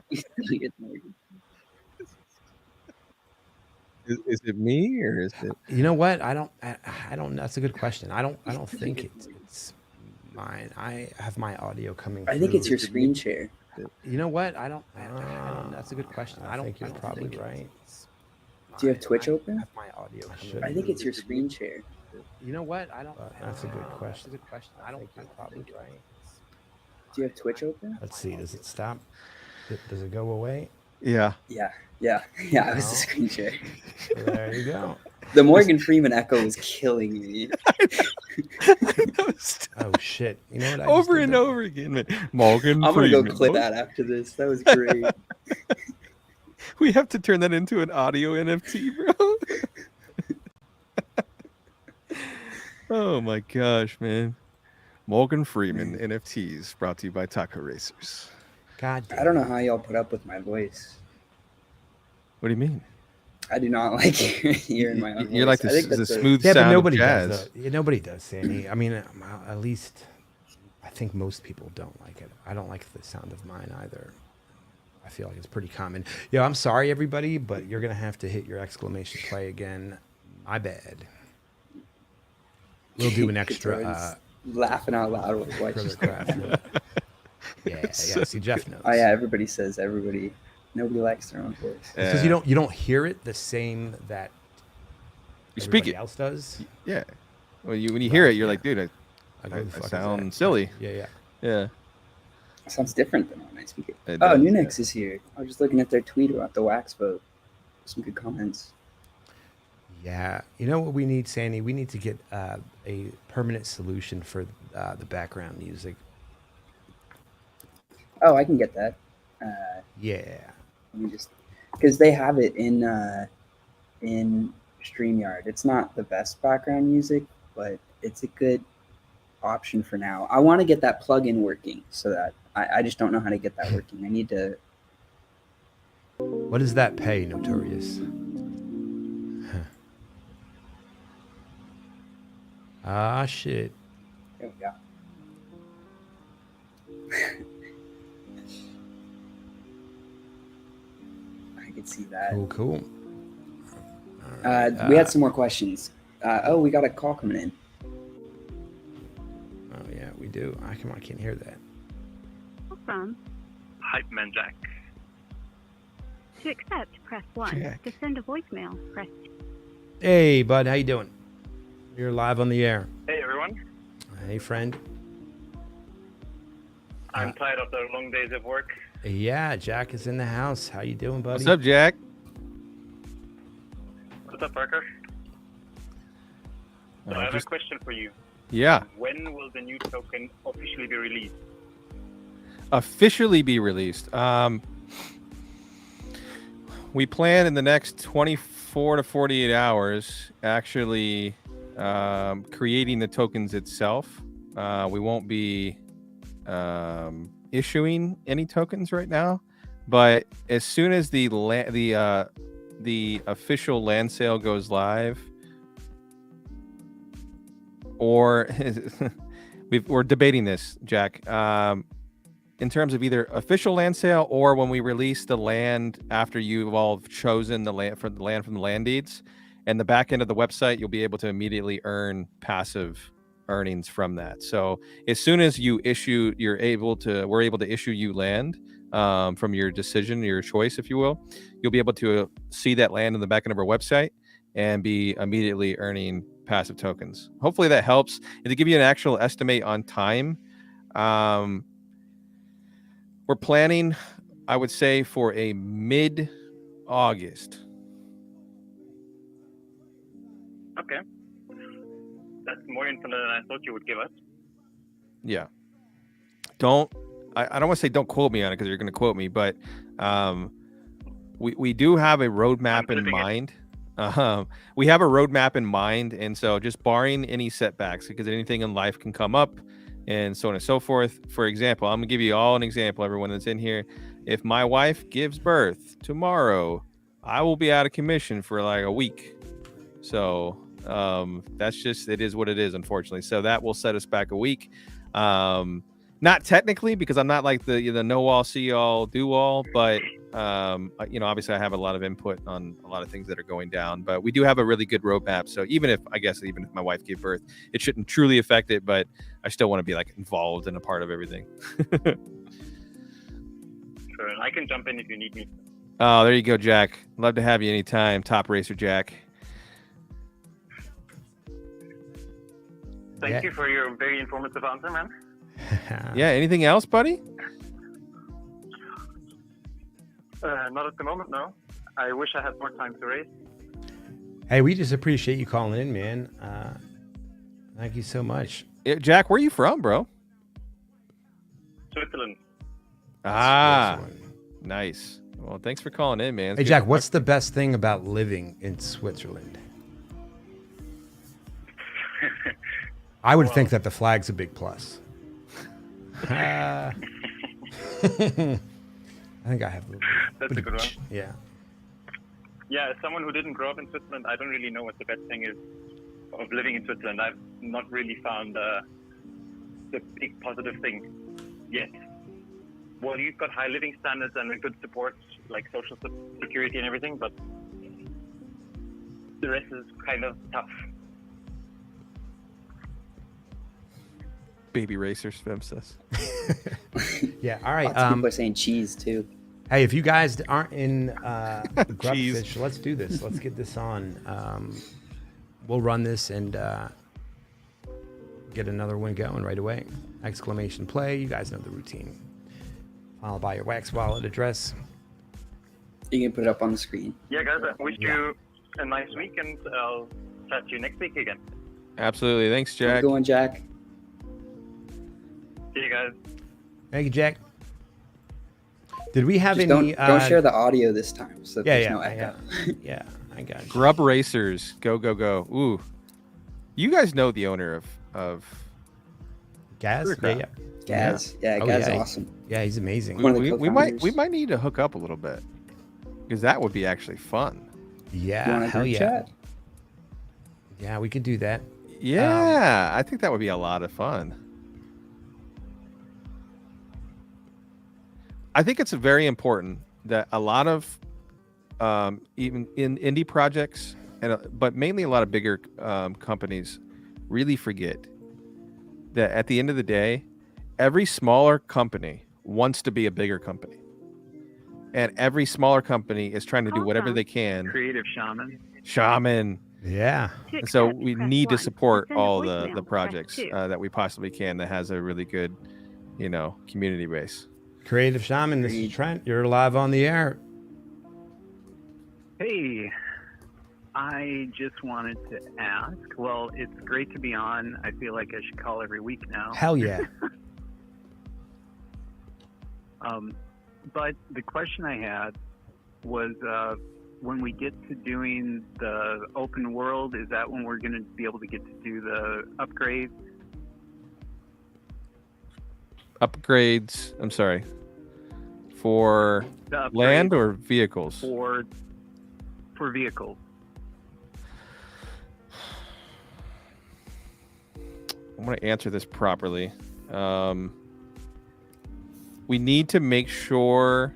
You still get Morgan. Is it me or is it? You know what? I don't. That's a good question. I don't think it's mine. I have my audio coming. I think through. it's your screen share. You know what? I don't. That's a good question. I think you're probably right. Do you have Twitch open? I have my audio. I think it's your screen share. You know what? I don't. That's a good question. I don't think you're probably right. Do you have Twitch open? Let's see. Does it stop? Does it go away? Yeah. Yeah. It was the screen share. There you go. The Morgan Freeman echo was killing me. Oh shit! You know what? Over and over again, man. Morgan I'm gonna go Freeman. clip that after this. That was great. We have to turn that into an audio NFT, bro. Oh my gosh, man. Morgan Freeman NFTs brought to you by Taco Racers. God damn. I don't know how y'all put up with my voice. What do you mean? I do not like hearing my own You're voice. like I think the that's a- smooth Yeah, but sound nobody of jazz. does. Though. Yeah, nobody does, Sandy. I mean, at least I think most people don't like it. I don't like the sound of mine either. I feel like it's pretty common. Yo, I'm sorry, everybody, but you're gonna have to hit your exclamation play again. My bad. We'll do an extra. It's laughing out loud with what Further she's craft. doing. Yeah. See, Jeff knows. Oh yeah, everybody says everybody. Nobody likes their own voice. Because you don't hear it the same that You speak everybody it. else does. Yeah. Well, when you hear it, you're Yeah. like, dude, Like, I who the fuck is sound that? silly. Yeah. Yeah. It sounds different than when I speak it. It Oh, does, Nunex is here. I was just looking at their tweet about the wax vote. Some good comments. Yeah. You know what we need, Sandy? We need to get a permanent solution for the background music. Oh, I can get that. Yeah. Let me just because they have it in StreamYard. It's not the best background music, but it's a good option for now. I want to get that plugin working so that I just don't know how to get that working. I need to. What does that pay, Notorious? Ah, shit. There we go. I could see that. Cool. We had some more questions. We got a call coming in. Oh, yeah, we do. I can't hear that. From Hype Man Jack. to accept, press 1. Jack. To send a voicemail, press 2. Hey, bud, how you doing? You're live on the air. Hey everyone, Hey, friend. I'm tired of the long days of work. Yeah, Jack is in the house. How you doing, buddy? What's up, Jack? What's up, Parker? So I have a question for you. Yeah. When will the new token officially be released? Officially be released. We plan in the next 24 to 48 hours actually creating the tokens itself. We won't be issuing any tokens right now, but as soon as the official land sale goes live, or we're debating this, Jack, in terms of either official land sale or when we release the land after you've all chosen the land from the land deeds and the back end of the website, you'll be able to immediately earn passive earnings from that. So as soon as you issue, we're able to issue you land from your decision, your choice, if you will. You'll be able to see that land in the back end of our website and be immediately earning passive tokens. Hopefully that helps. And to give you an actual estimate on time, we're planning, I would say, for a mid-August. Okay. That's more info than I thought you would give us. Yeah. I don't want to say don't quote me on it because you're going to quote me, but we do have a roadmap in clipping it. mind. We have a roadmap in mind, and so just barring any setbacks, because anything in life can come up, and so on and so forth. For example, I'm gonna give you all an example, everyone that's in here. If my wife gives birth tomorrow, I will be out of commission for like a week. So that's just, it is what it is, unfortunately. So that will set us back a week. Not technically, because I'm not like the know all, see all, do all, but obviously I have a lot of input on a lot of things that are going down, but we do have a really good roadmap. So even if my wife gave birth, it shouldn't truly affect it, but I still want to be like involved and a part of everything. Sure, and I can jump in if you need me. Oh, there you go, Jack. Love to have you anytime. Top Racer Jack. Thank you for your very informative answer, man. Yeah, anything else, buddy? Not at the moment, no. I wish I had more time to race. Hey, we just appreciate you calling in, man. Thank you so much. Jack, where are you from, bro? Switzerland. Nice. Well, thanks for calling in, man. Hey, Jack, what's the best thing about living in Switzerland? I would think that the flag's a big plus. I think I have a little bit. That's a good one. Yeah. Yeah, as someone who didn't grow up in Switzerland, I don't really know what the best thing is of living in Switzerland. I've not really found the big positive thing yet. Well, you've got high living standards and a good support, like social security and everything, but the rest is kind of tough. Baby Racer Svem says. Yeah, all right. Lots of people are saying cheese too. Hey, if you guys aren't in Grubfish, let's do this. Let's get this on. We'll run this and get another one going right away. Exclamation play. You guys know the routine. Followed by your Wax Wallet address. You can put it up on the screen. Yeah, guys, I wish you a nice week, and I'll chat to you next week again. Absolutely. Thanks, Jack. How's it going, Jack? See you guys. Thank you, Jack. Did we have Just any? Don't share the audio this time, so there's no echo. Yeah, I got you. Grub Racers. Go, go, go. Ooh. You guys know the owner of Gaz? Yeah. Gaz. Yeah, Gaz is awesome. Yeah, he's amazing. One of the we co-founders. might need to hook up a little bit, because that would be actually fun. You Yeah, want a hell group yeah. chat? Yeah, we could do that. Yeah, I think that would be a lot of fun. I think it's very important that a lot of even in indie projects, but mainly a lot of bigger companies, really forget that at the end of the day, every smaller company wants to be a bigger company, and every smaller company is trying to do whatever they can. Creative shaman. Yeah. To So accept, we press need to 1. support send a all voicemail, the press projects 2. that we possibly can that has a really good, community base. Creative Shaman, this is Trent. You're live on the air. Hey, I just wanted to ask. Well, it's great to be on. I feel like I should call every week now. Hell yeah. But the question I had was, when we get to doing the open world, is that when we're going to be able to get to do the upgrades? Upgrades. I'm sorry. For The upgrades land or vehicles? for vehicles. I'm going to answer this properly. We need to make sure.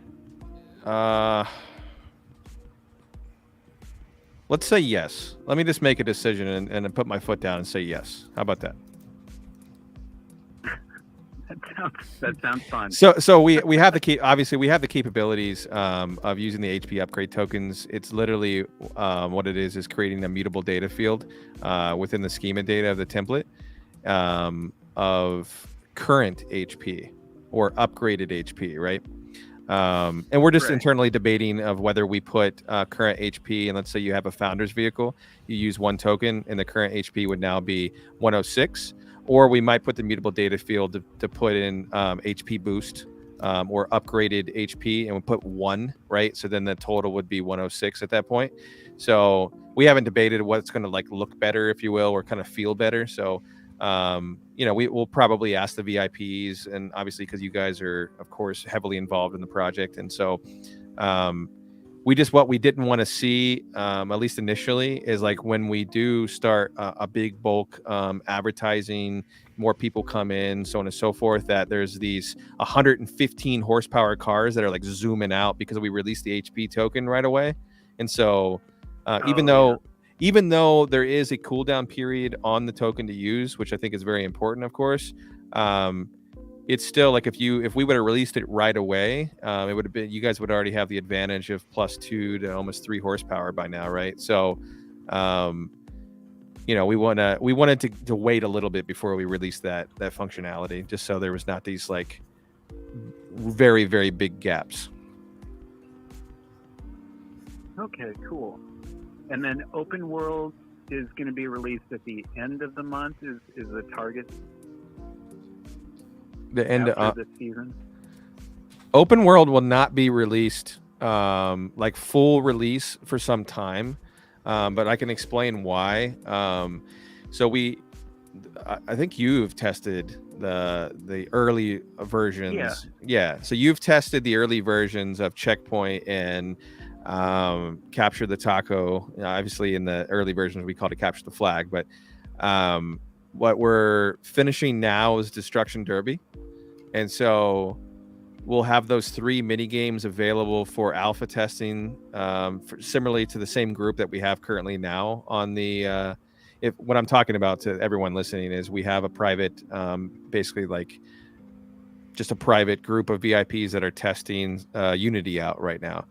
Let's say yes. Let me just make a decision and put my foot down and say yes. How about that? That sounds fun. So we have obviously we have the capabilities of using the HP upgrade tokens. It's literally what it is creating a mutable data field within the schema data of the template of current HP or upgraded HP, right? And we're just internally debating of whether we put current HP, and let's say you have a founder's vehicle, you use one token, and the current HP would now be 106. Or we might put the mutable data field to put in HP boost or upgraded HP, and we put 1, right? So then the total would be 106 at that point. So we haven't debated what's going to like look better, if you will, or kind of feel better. So we will probably ask the VIPs, and obviously because you guys are, of course, heavily involved in the project, and so what we didn't want to see, at least initially, is like when we do start a big bulk advertising, more people come in, so on and so forth, that there's these 115 horsepower cars that are like zooming out because we released the HP token right away. And so even though there is a cooldown period on the token to use, which I think is very important, of course, it's still like if we would have released it right away, it would have been, you guys would already have the advantage of +2 to almost 3 horsepower by now, right? So we wanted to wait a little bit before we released that functionality, just so there was not these like very, very big gaps. Okay, cool. And then open world is going to be released at the end of the month. Is the target the end of the season? Open world will not be released like full release for some time, but I can explain why. So I think you've tested the early versions. Yeah. So you've tested the early versions of Checkpoint and Capture the Taco. Obviously, in the early versions, we called it Capture the Flag. But what we're finishing now is Destruction Derby. And so we'll have those 3 mini games available for alpha testing, similarly to the same group that we have currently now on the. What I'm talking about to everyone listening is we have a private, basically like just a private group of VIPs that are testing Unity out right now.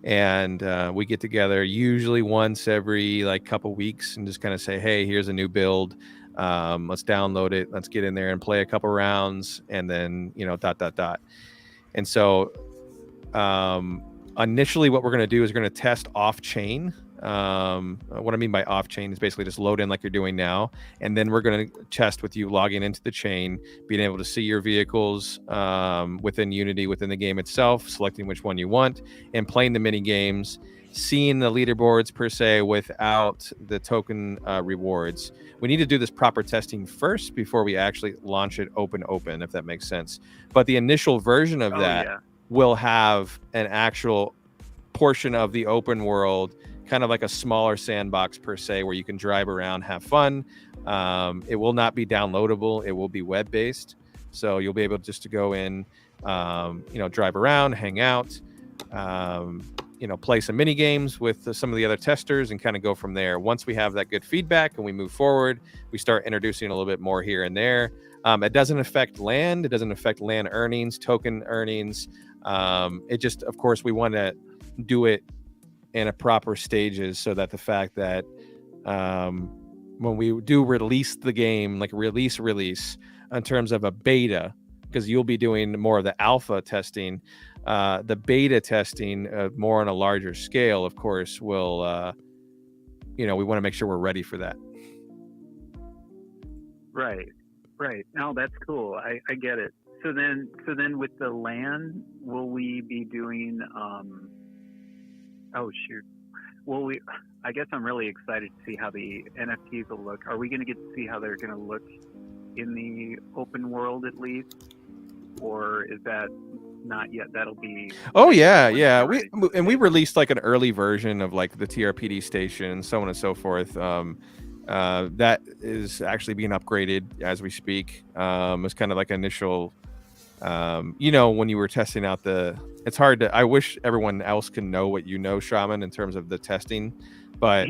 And we get together usually once every like couple weeks and just kind of say, hey, here's a new build. Let's download it. Let's get in there and play a couple rounds, and then And so initially what we're going to do is we're going to test off chain. What I mean by off chain is basically just load in like you're doing now, and then we're going to test with you logging into the chain, being able to see your vehicles within Unity, within the game itself, selecting which one you want, and playing the mini games, seeing the leaderboards per se without the token rewards. We need to do this proper testing first before we actually launch it open, if that makes sense. But the initial version of will have an actual portion of the open world, kind of like a smaller sandbox per se, where you can drive around, have fun. It will not be downloadable. It will be web-based. So you'll be able just to go in, drive around, hang out, play some mini games with some of the other testers and kind of go from there. Once we have that good feedback and we move forward, we start introducing a little bit more here and there. It doesn't affect land. It doesn't affect land earnings, token earnings. It just, of course, we want to do it in a proper stages so that the fact that when we do release the game, like release in terms of a beta, because you'll be doing more of the alpha testing, the beta testing more on a larger scale, of course, will we want to make sure we're ready for that. Right. No, that's cool. I get it. So then with the land, will we be doing I guess I'm really excited to see how the NFTs will look. Are we going to get to see how they're going to look in the open world at least? Or is that not yet? That'll be... Oh, yeah. We released like an early version of like the TRPD station and so on and so forth. That is actually being upgraded as we speak. It's kind of like initial... when you were testing out it's hard to, I wish everyone else can know what you know, Shaman, in terms of the testing, but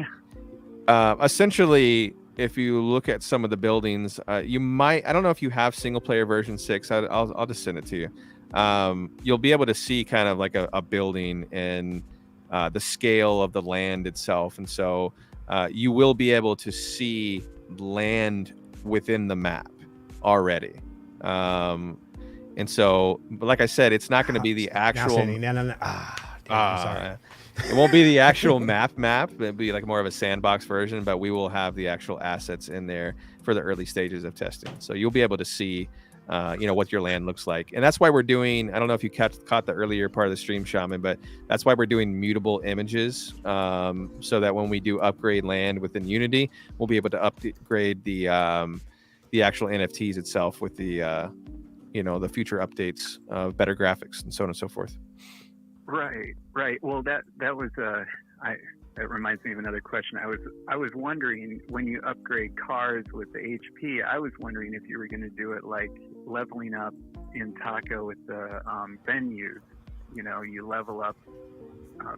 essentially, if you look at some of the buildings, you might, I don't know if you have single player version 6, I'll just send it to you. You'll be able to see kind of like a building and the scale of the land itself. And so you will be able to see land within the map already. And so, but like I said, it's not going to be the actual. No. I'm sorry. It won't be the actual map. It'll be like more of a sandbox version, but we will have the actual assets in there for the early stages of testing. So you'll be able to see what your land looks like. And that's why we're doing, I don't know if you caught the earlier part of the stream, Shaman, but that's why we're doing mutable images, so that when we do upgrade land within Unity, we'll be able to upgrade the actual NFTs itself with the the future updates of better graphics and so on and so forth. Right. Well, that was that reminds me of another question. I was wondering, when you upgrade cars with the HP, I was wondering if you were going to do it like leveling up in Taco with the venues. You level up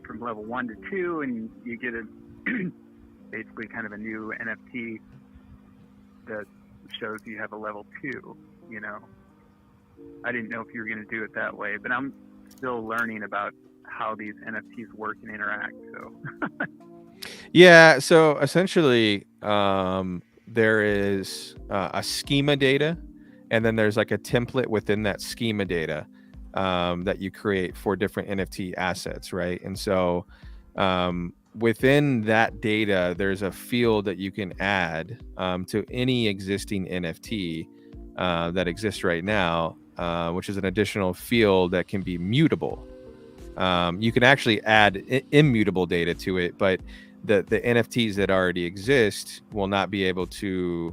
from level 1 to 2, and you get a basically kind of a new NFT that shows you have a level 2. I didn't know if you were going to do it that way, but I'm still learning about how these NFTs work and interact. So yeah, so essentially there is a schema data, and then there's like a template within that schema data that you create for different NFT assets, right? And so within that data, there's a field that you can add to any existing NFT that exists right now, which is an additional field that can be mutable. You can actually add immutable data to it, but the NFTs that already exist will not be able to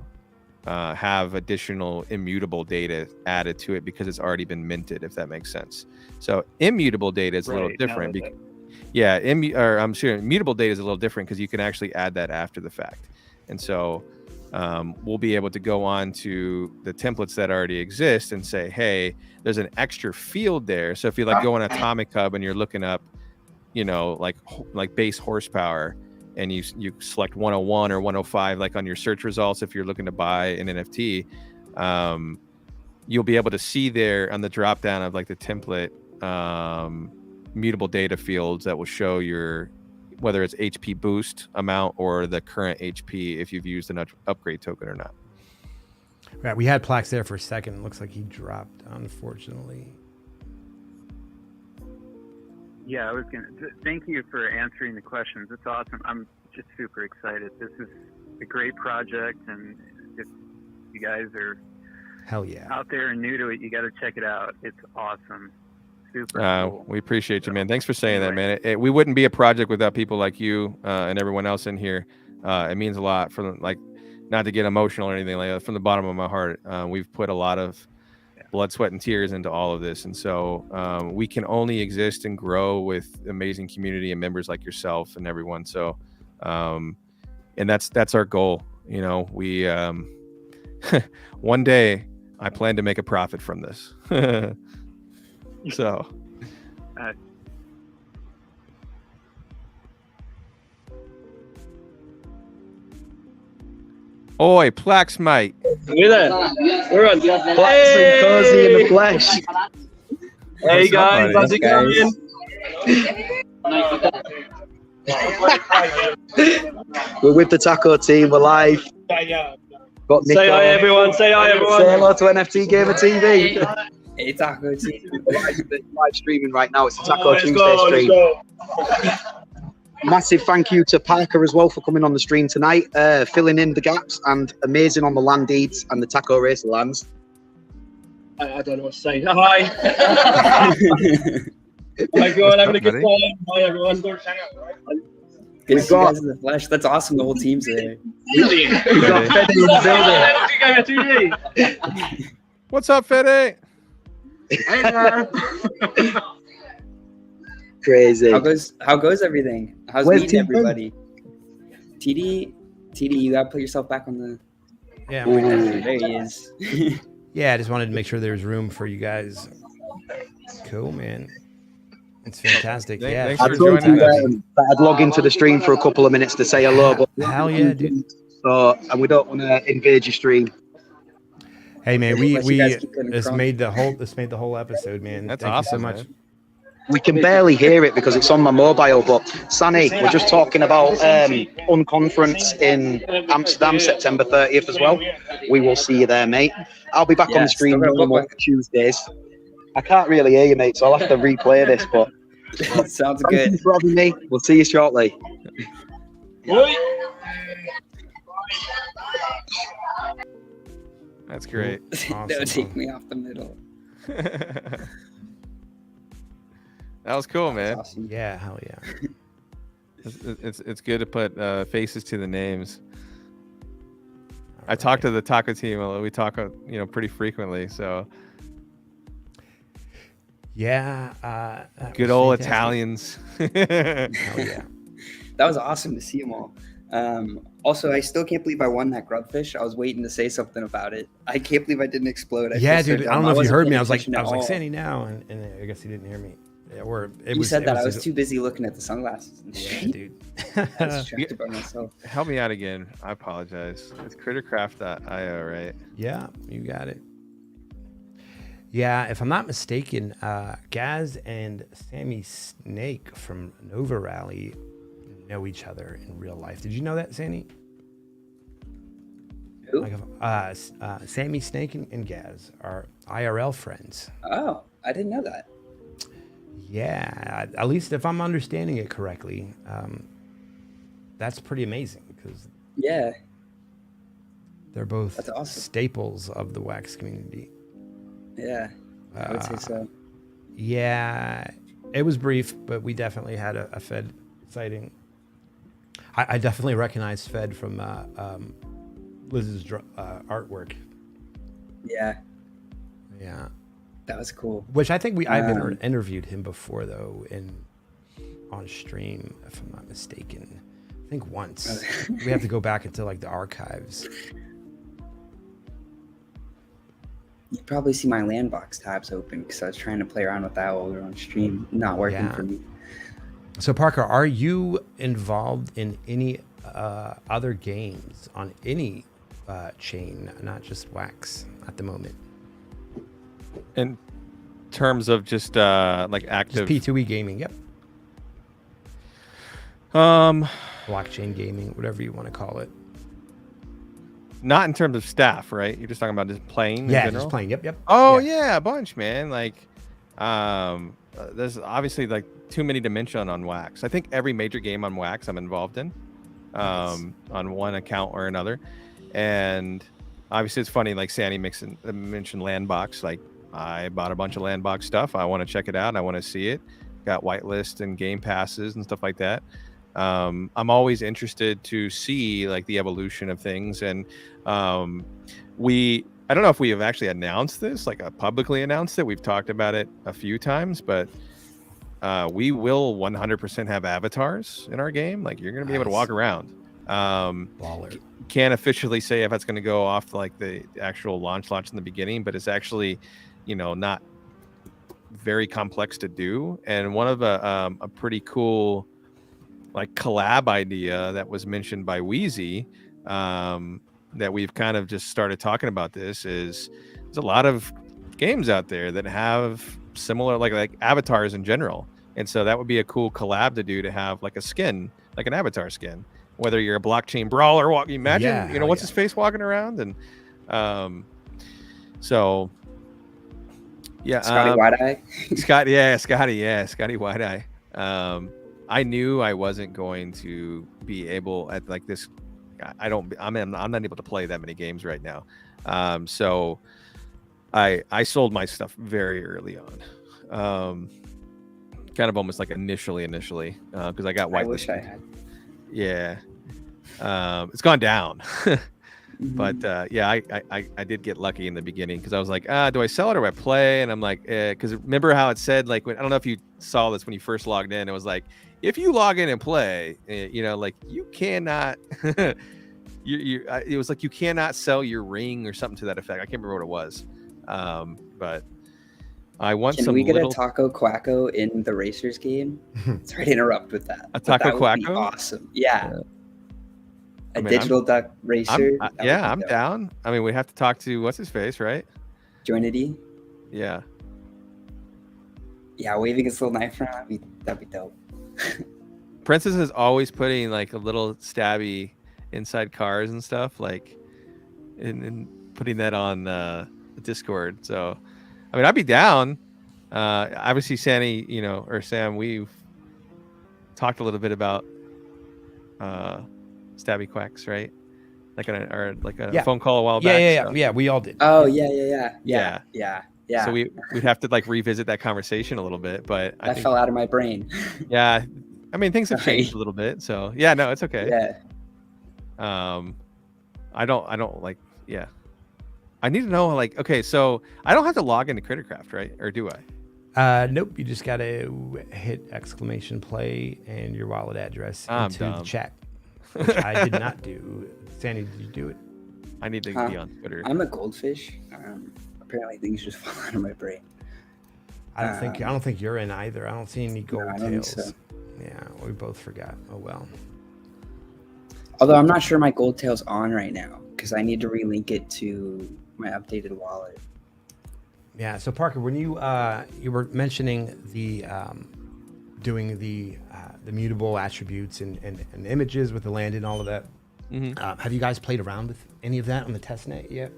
have additional immutable data added to it because it's already been minted, if that makes sense. So immutable data is a little different. Mutable data is a little different because you can actually add that after the fact. And so we'll be able to go on to the templates that already exist and say, hey, there's an extra field there. So if you go on Atomic Hub and you're looking up, like base horsepower, and you select 101 or 105, like on your search results, if you're looking to buy an NFT, you'll be able to see there on the drop down of like the template mutable data fields that will show your, whether it's HP boost amount or the current HP, if you've used an upgrade token or not. Right, we had Plax there for a second. Looks like he dropped, unfortunately. yeah, I was gonna thank you for answering the questions. It's awesome. I'm just super excited. This is a great project, and if you guys are hell yeah out there and new to it, you got to check it out. It's awesome. Super cool. We appreciate you, man. Thanks for saying that, man. We wouldn't be a project without people like you and everyone else in here. It means a lot for not to get emotional or anything like that. From the bottom of my heart, we've put a lot of blood, sweat, and tears into all of this, and so we can only exist and grow with amazing community and members like yourself and everyone. So, and that's our goal. You know, we one day I plan to make a profit from this. So. Oi, Plax, mate. We're there. We're on. Plax and Cozy in the flesh. Hey guys, how's it going? We're with the Taco team. We're live. Got Say hi, everyone. Say hi, everyone. Say hello to NFT Gamer TV. Hey, Taco team. Live streaming right now. It's the Taco Tuesday stream. Massive thank you to Parker as well for coming on the stream tonight, filling in the gaps, and amazing on the land deeds and the Taco Racer lands. I don't know what to say. Hi. Hi, everyone. Having a good time. Hi, everyone. Good to see you guys in the flesh. That's awesome. The whole team's there. We got Fede in the building. What's up, Fede? Hey there. Crazy. How goes everything? How's meeting everybody? TD, you gotta put yourself back on the. Yeah, there he is. Yeah, I just wanted to make sure there was room for you guys. Cool, man. It's fantastic. Yeah, I told you that I'd log into the stream for a couple of minutes to say hello, but hell yeah, dude. So, and we don't want to invade your stream. Hey man, we this made the whole episode, man. That's Thank awesome, you so much. man. We can barely hear it because it's on my mobile, but Sani, we're just talking about Unconference in Amsterdam, September 30th as well. We will see you there, mate. I'll be back on the stream on Tuesdays. I can't really hear you, mate, so I'll have to replay this, but sounds thank good. you for having me. We'll see you shortly. That's great. Don't take me off the middle. That was cool, man. Awesome. Yeah, hell yeah. It's good to put faces to the names. I talk to the taco team. We talk, pretty frequently. So yeah, good old Italians. Hell yeah. That was awesome to see them all. Also, I still can't believe I won that grubfish. I was waiting to say something about it. I can't believe I didn't explode. Yeah, dude. I don't know if you heard me. I was like, all. Sandy now, and I guess he didn't hear me. Yeah, or You said that. I was too busy looking at the sunglasses. Yeah, dude. I was distracted by myself. Help me out again. I apologize. It's crittercraft.io, right? Yeah, you got it. Yeah, if I'm not mistaken, Gaz and Sammy Snake from Nova Rally know each other in real life. Did you know that, Sandy? Who? Like, Sammy Snake and Gaz are IRL friends. Oh, I didn't know that. Yeah, at least if I'm understanding it correctly, that's pretty amazing because Yeah, they're both that's awesome. staples of the wax community. Yeah, I would say so. Yeah, it was brief, but we definitely had a Fed sighting. I definitely recognized Fed from Liz's artwork. Yeah, Yeah. that was cool. Which I think I've interviewed him before though on stream, if I'm not mistaken. I think once. We have to go back into like the archives. You probably see my Landbox tabs open because I was trying to play around with that while we were on stream. Not working for me. So Parker, are you involved in any other games on any chain, not just Wax at the moment? In terms of just like active just P2E gaming, yep. Blockchain gaming, whatever you want to call it. Not in terms of staff, right? You're just talking about just playing. Yeah, in general? just playing. Yep. Oh yeah, a bunch, man. Like, there's obviously like too many dimension on Wax. I think every major game on Wax I'm involved in, on one account or another. And obviously it's funny, like Sandy mentioned Landbox. Like, I bought a bunch of Landbox stuff. I want to check it out. I want to see it. Got whitelist and game passes and stuff like that. I'm always interested to see like the evolution of things. And I don't know if we have actually announced this, like publicly announced it. We've talked about it a few times, but we will 100% have avatars in our game. Like, you're going to be able to walk around. Baller. Can't officially say if that's going to go off like the actual launch in the beginning, but it's actually, not very complex to do. And one of a pretty cool like collab idea that was mentioned by Wheezy, that we've kind of just started talking about this is there's a lot of games out there that have similar like avatars in general. And so that would be a cool collab to do, to have like a skin, like an avatar skin, whether you're a blockchain brawler walking, imagine, what's his face walking around. And so yeah, Scotty White-Eye. Scotty White-Eye. I knew I wasn't going to be able at like this. I'm not able to play that many games right now. So I sold my stuff very early on. Kind of almost like initially, because I got whitelisted. I wish I had. Yeah. It's gone down. But yeah, I did get lucky in the beginning, because I was like, do I sell it or do I play? And I'm like, because remember how it said, like, I don't know if you saw this when you first logged in. It was like, if you log in and play, like, you cannot. It was like, you cannot sell your ring or something to that effect. I can't remember what it was. But I want Can we get a Taco Quacko in the Racers game? Sorry to interrupt with that. A Taco Quacko? Awesome. Yeah. Digital duck racer. I'm down. I mean, we have to talk to what's his face, right? Joinity. Yeah. Yeah, waving his little knife around, that'd be dope. Princess is always putting like a little stabby inside cars and stuff, like, and putting that on Discord. So, I mean, I'd be down. Obviously, Sandy, or Sam, we've talked a little bit about stabby quacks, right? like a Yeah. phone call a while back. Yeah. We all did. Oh yeah. So we'd have to like revisit that conversation a little bit, but I That think fell out of my brain. yeah, I mean things have Sorry. changed a little bit. So yeah, no, it's okay. Yeah. I don't like yeah. I need to know like okay, so I don't have to log into Crittercraft, right? Or do I? Nope. You just gotta hit !play and your wallet address into the chat, which I did not do. Sandy, did you do it? I need to be on Twitter. I'm a goldfish. Apparently things just fall out of my brain. I don't think you're in either. I don't see any gold I don't think tails. so. Yeah, we both forgot. Oh well. Although I'm not sure my gold tail's on right now because I need to relink it to my updated wallet. Yeah. So Parker, when you were mentioning the doing the mutable attributes and images with the land and all of that, have you guys played around with any of that on the testnet yet?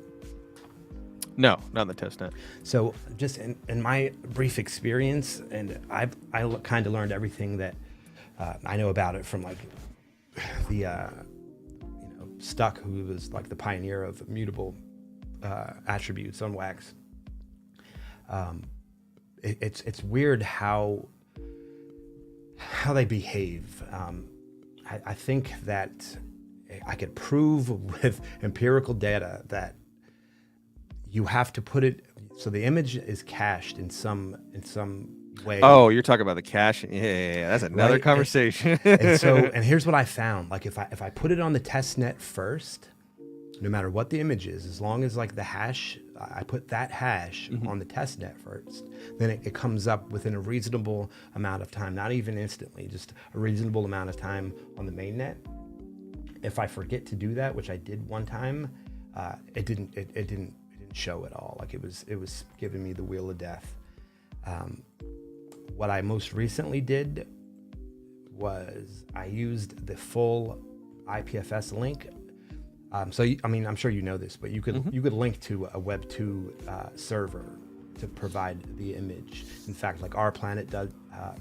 No, not on the testnet. So just in my brief experience, and I kind of learned everything that I know about it from like the Stuck, who was like the pioneer of mutable attributes on Wax. It's weird how they behave. I think that I could prove with empirical data that you have to put it so the image is cached in some way. Oh, you're talking about the cache. Yeah. That's another conversation. And here's what I found. Like if I put it on the testnet first, no matter what the image is, as long as like the hash, I put that hash on the testnet first, then it comes up within a reasonable amount of time, not even instantly, just a reasonable amount of time on the mainnet. If I forget to do that, which I did one time, it didn't show at all. Like it was giving me the wheel of death. What I most recently did was I used the full IPFS link. I'm sure you know this, but you could link to a Web 2 server to provide the image. In fact, like Our Planet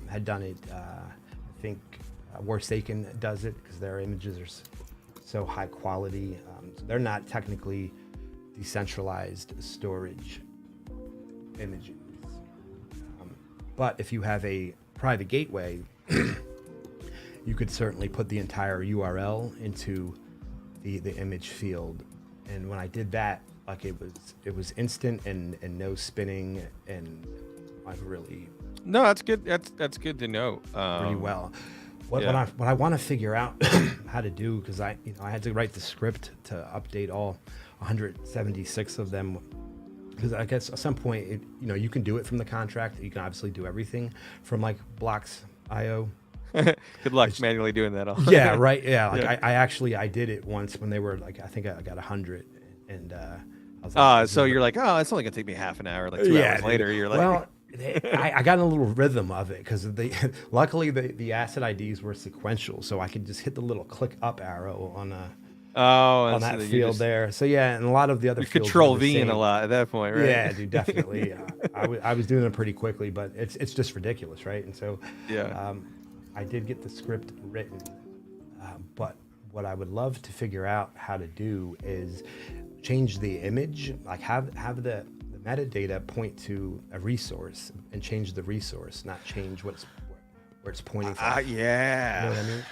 had done it. I think Forsaken does it because their images are so high quality. So they're not technically decentralized storage images. But if you have a private gateway, you could certainly put the entire URL into the image field. And when I did that, like it was instant and no spinning, and I really that's good. That's good to know. Pretty well. What I want to figure out how to do, because I had to write the script to update all 176 of them, because I guess at some point you can do it from the contract. You can obviously do everything from like blocks.io. Good luck manually doing that all. Yeah, right. Yeah, like I did it once when they were like, I think I got 100, and I was like, so you're like, oh, it's only gonna take me half an hour. Like 2 hours later, you're like, well. I got in a little rhythm of it because luckily the asset IDs were sequential, so I could just hit the little click up arrow on that field there. So yeah, and a lot of the other fields Control V in a lot at that point, right? Yeah, dude, definitely. I was doing it pretty quickly, but it's just ridiculous, right? And so I did get the script written, but what I would love to figure out how to do is change the image, like have the metadata point to a resource and change the resource, not change where it's pointing from. Yeah. You know what I mean?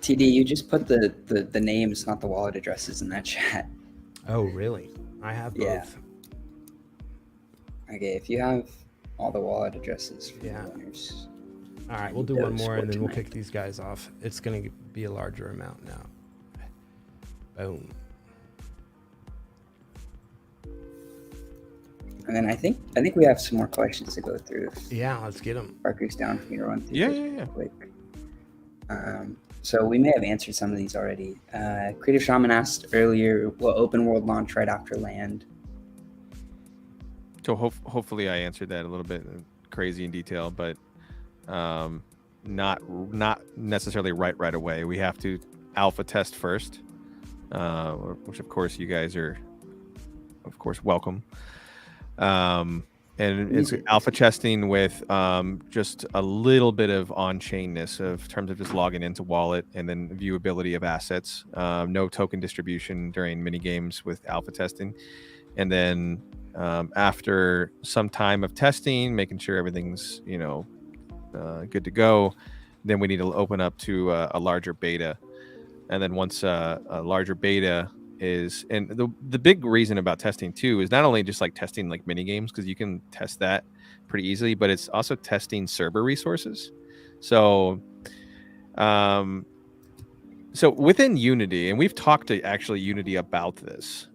TD, you just put the names, not the wallet addresses, in that chat. Oh, really? I have both. Yeah. Okay, if you have all the wallet addresses for the owners. All right, we'll do one more and then we'll kick these guys off. It's going to be a larger amount now. Boom. And then I think we have some more questions to go through. Yeah, let's get them. Parker's down for me to run through. Yeah. Quick. So we may have answered some of these already. Creative Shaman asked earlier, will open world launch right after land? So hopefully I answered that a little bit crazy in detail, but not necessarily right away. We have to alpha test first, which of course you guys are, of course, welcome. And And it's alpha testing with just a little bit of on-chainness of terms of just logging into wallet and then viewability of assets. No token distribution during mini games with alpha testing. And then after some time of testing, making sure everything's good to go, then we need to open up to a larger beta. And then once a larger beta is, and the big reason about testing too is not only just like testing like mini games, because you can test that pretty easily, but it's also testing server resources. So within Unity, and we've talked to actually Unity about this,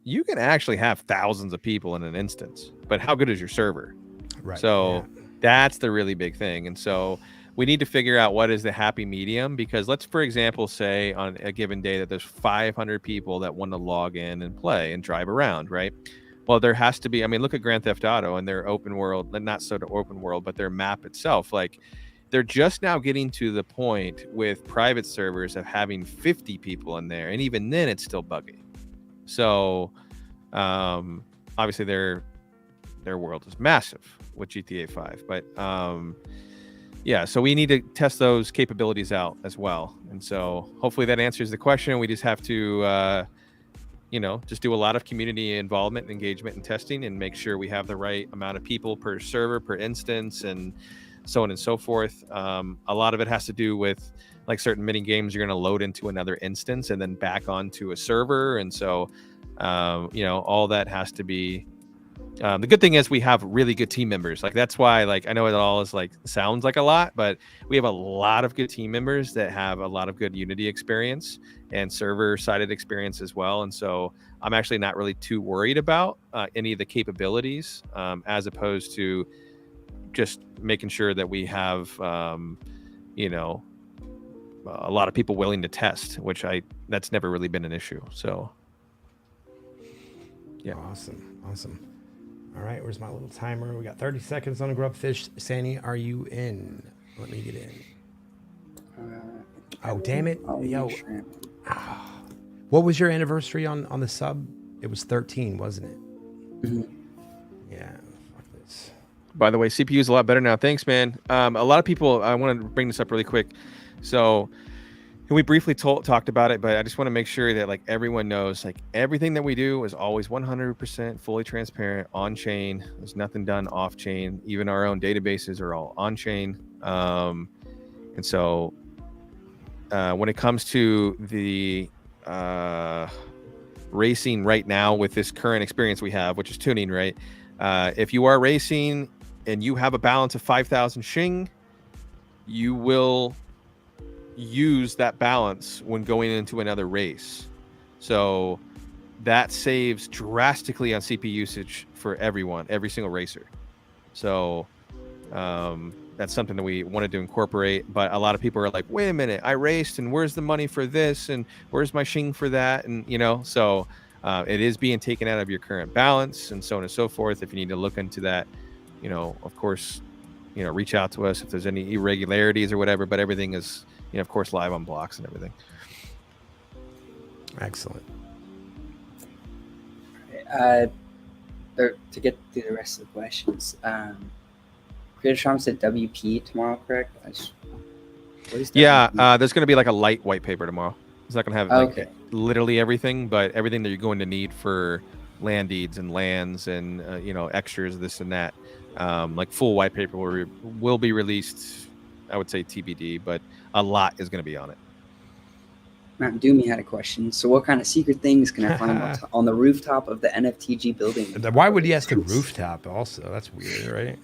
you can actually have thousands of people in an instance, but how good is your server? Right. So that's the really big thing. And so we need to figure out what is the happy medium, because let's, for example, say on a given day that there's 500 people that want to log in and play and drive around, right? Well, there has to be, I mean, look at Grand Theft Auto and their open world, not so open world, but their map itself. Like, they're just now getting to the point with private servers of having 50 people in there. And even then it's still buggy. So obviously their world is massive with GTA 5, but yeah, so we need to test those capabilities out as well. And so hopefully that answers the question. We just have to, just do a lot of community involvement, engagement, and testing, and make sure we have the right amount of people per server, per instance, and so on and so forth. A lot of it has to do with like certain mini games you're going to load into another instance and then back onto a server. And so, all that has to be. The good thing is we have really good team members. Like, that's why, like, I know it all is like sounds like a lot, but we have a lot of good team members that have a lot of good Unity experience and server sided experience as well. And so I'm actually not really too worried about any of the capabilities, as opposed to just making sure that we have, a lot of people willing to test, which that's never really been an issue. So, yeah. Awesome. All right, where's my little timer? We got 30 seconds on a Grubfish. Sandy, are you in? Let me get in. Oh, damn it. Yo. What was your anniversary on the sub? It was 13, wasn't it? Mm-hmm. Yeah, fuck this. By the way, CPU is a lot better now. Thanks, man. A lot of people, I want to bring this up really quick. So we briefly talked about it, but I just want to make sure that like everyone knows, like, everything that we do is always 100% fully transparent, on chain. There's nothing done off chain. Even our own databases are all on chain. And so when it comes to the racing right now with this current experience we have, which is tuning, right? If you are racing and you have a balance of 5,000 Shing, you will use that balance when going into another race. So that saves drastically on CPU usage for everyone, every single racer. So that's something that we wanted to incorporate. But a lot of people are like, wait a minute, I raced, and where's the money for this, and where's my Shing for that? And so it is being taken out of your current balance, and so on and so forth. If you need to look into that, of course, reach out to us if there's any irregularities or whatever. But everything is, of course, live on blocks and everything. Excellent. To get through the rest of the questions, Creator Sean said WP tomorrow, correct? What is WP? Yeah, there's going to be like a light white paper tomorrow. It's not going to have like literally everything, but everything that you're going to need for land deeds and lands and extras, this and that. Like full white paper will be released. I would say TBD, but a lot is going to be on it. Matt Doomy had a question. So what kind of secret things can I find on the rooftop of the NFTG building? Why would he ask the rooftop also? That's weird, right?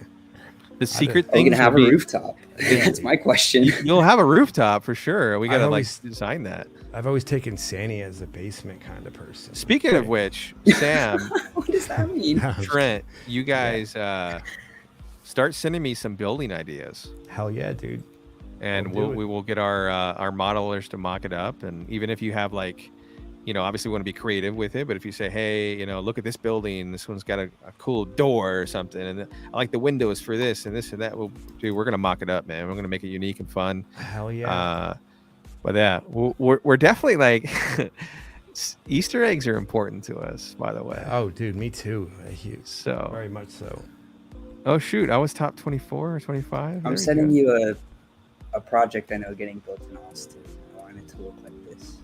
The secret thing. Are we going to have a rooftop? That's my question. You'll have a rooftop for sure. We got to design that. I've always taken Sandy as a basement kind of person. Speaking of which, Sam. What does that mean? Trent, you guys start sending me some building ideas. Hell yeah, dude. And we will get our modelers to mock it up. And even if you have like, obviously we want to be creative with it, but if you say, hey, look at this building, this one's got a cool door or something, and I like the windows for this and this and that, we're going to mock it up, man. We're going to make it unique and fun. Hell yeah. But yeah, we're definitely like, Easter eggs are important to us, by the way. Oh, dude, me too. So very much so. Oh shoot, I was top 24 or 25. I'm sending you a project I know getting built in Austin. I want it to look like this.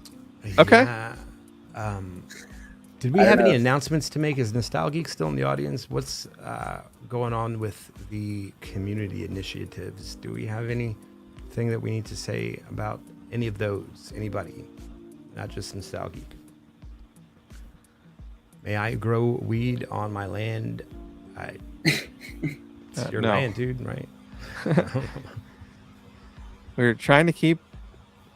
Okay. Yeah. Did we I don't have any know. announcements to make? Is Nostalgeek still in the audience? What's going on with the community initiatives? Do we have anything that we need to say about any of those? Anybody? Not just Nostalgeek. May I grow weed on my land? It's your No. land, dude, right? We're trying to keep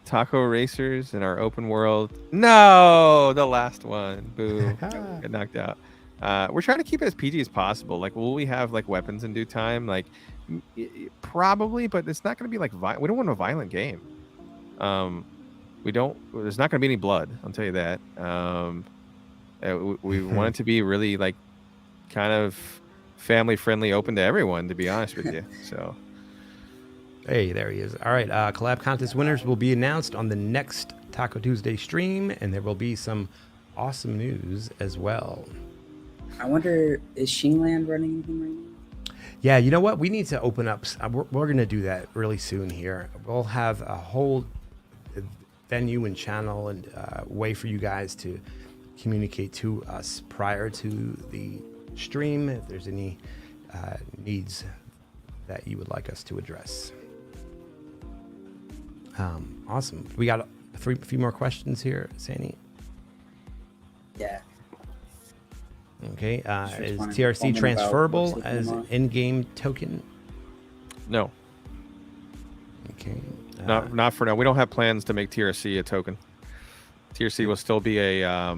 taco racers in our open world. No, the last one. Boo. Get knocked out. We're trying to keep it as PG as possible. Like, will we have like weapons in due time? Like, probably, but it's not going to be like we don't want a violent game. We don't. There's not going to be any blood. I'll tell you that. We want it to be really like kind of family friendly, open to everyone. To be honest with you, so. Hey, there he is. All right, collab contest winners will be announced on the next Taco Tuesday stream, and there will be some awesome news as well. I wonder, is Sheenland running anything right now? Yeah, you know what? We need to open up. We're going to do that really soon here. We'll have a whole venue and channel and way for you guys to communicate to us prior to the stream if there's any needs that you would like us to address. Awesome. We got a few more questions here, Sani. Yeah. Okay. Is wanted TRC comment transferable about as what's in-game token? No. Okay. Not for now. We don't have plans to make TRC a token. TRC will still be a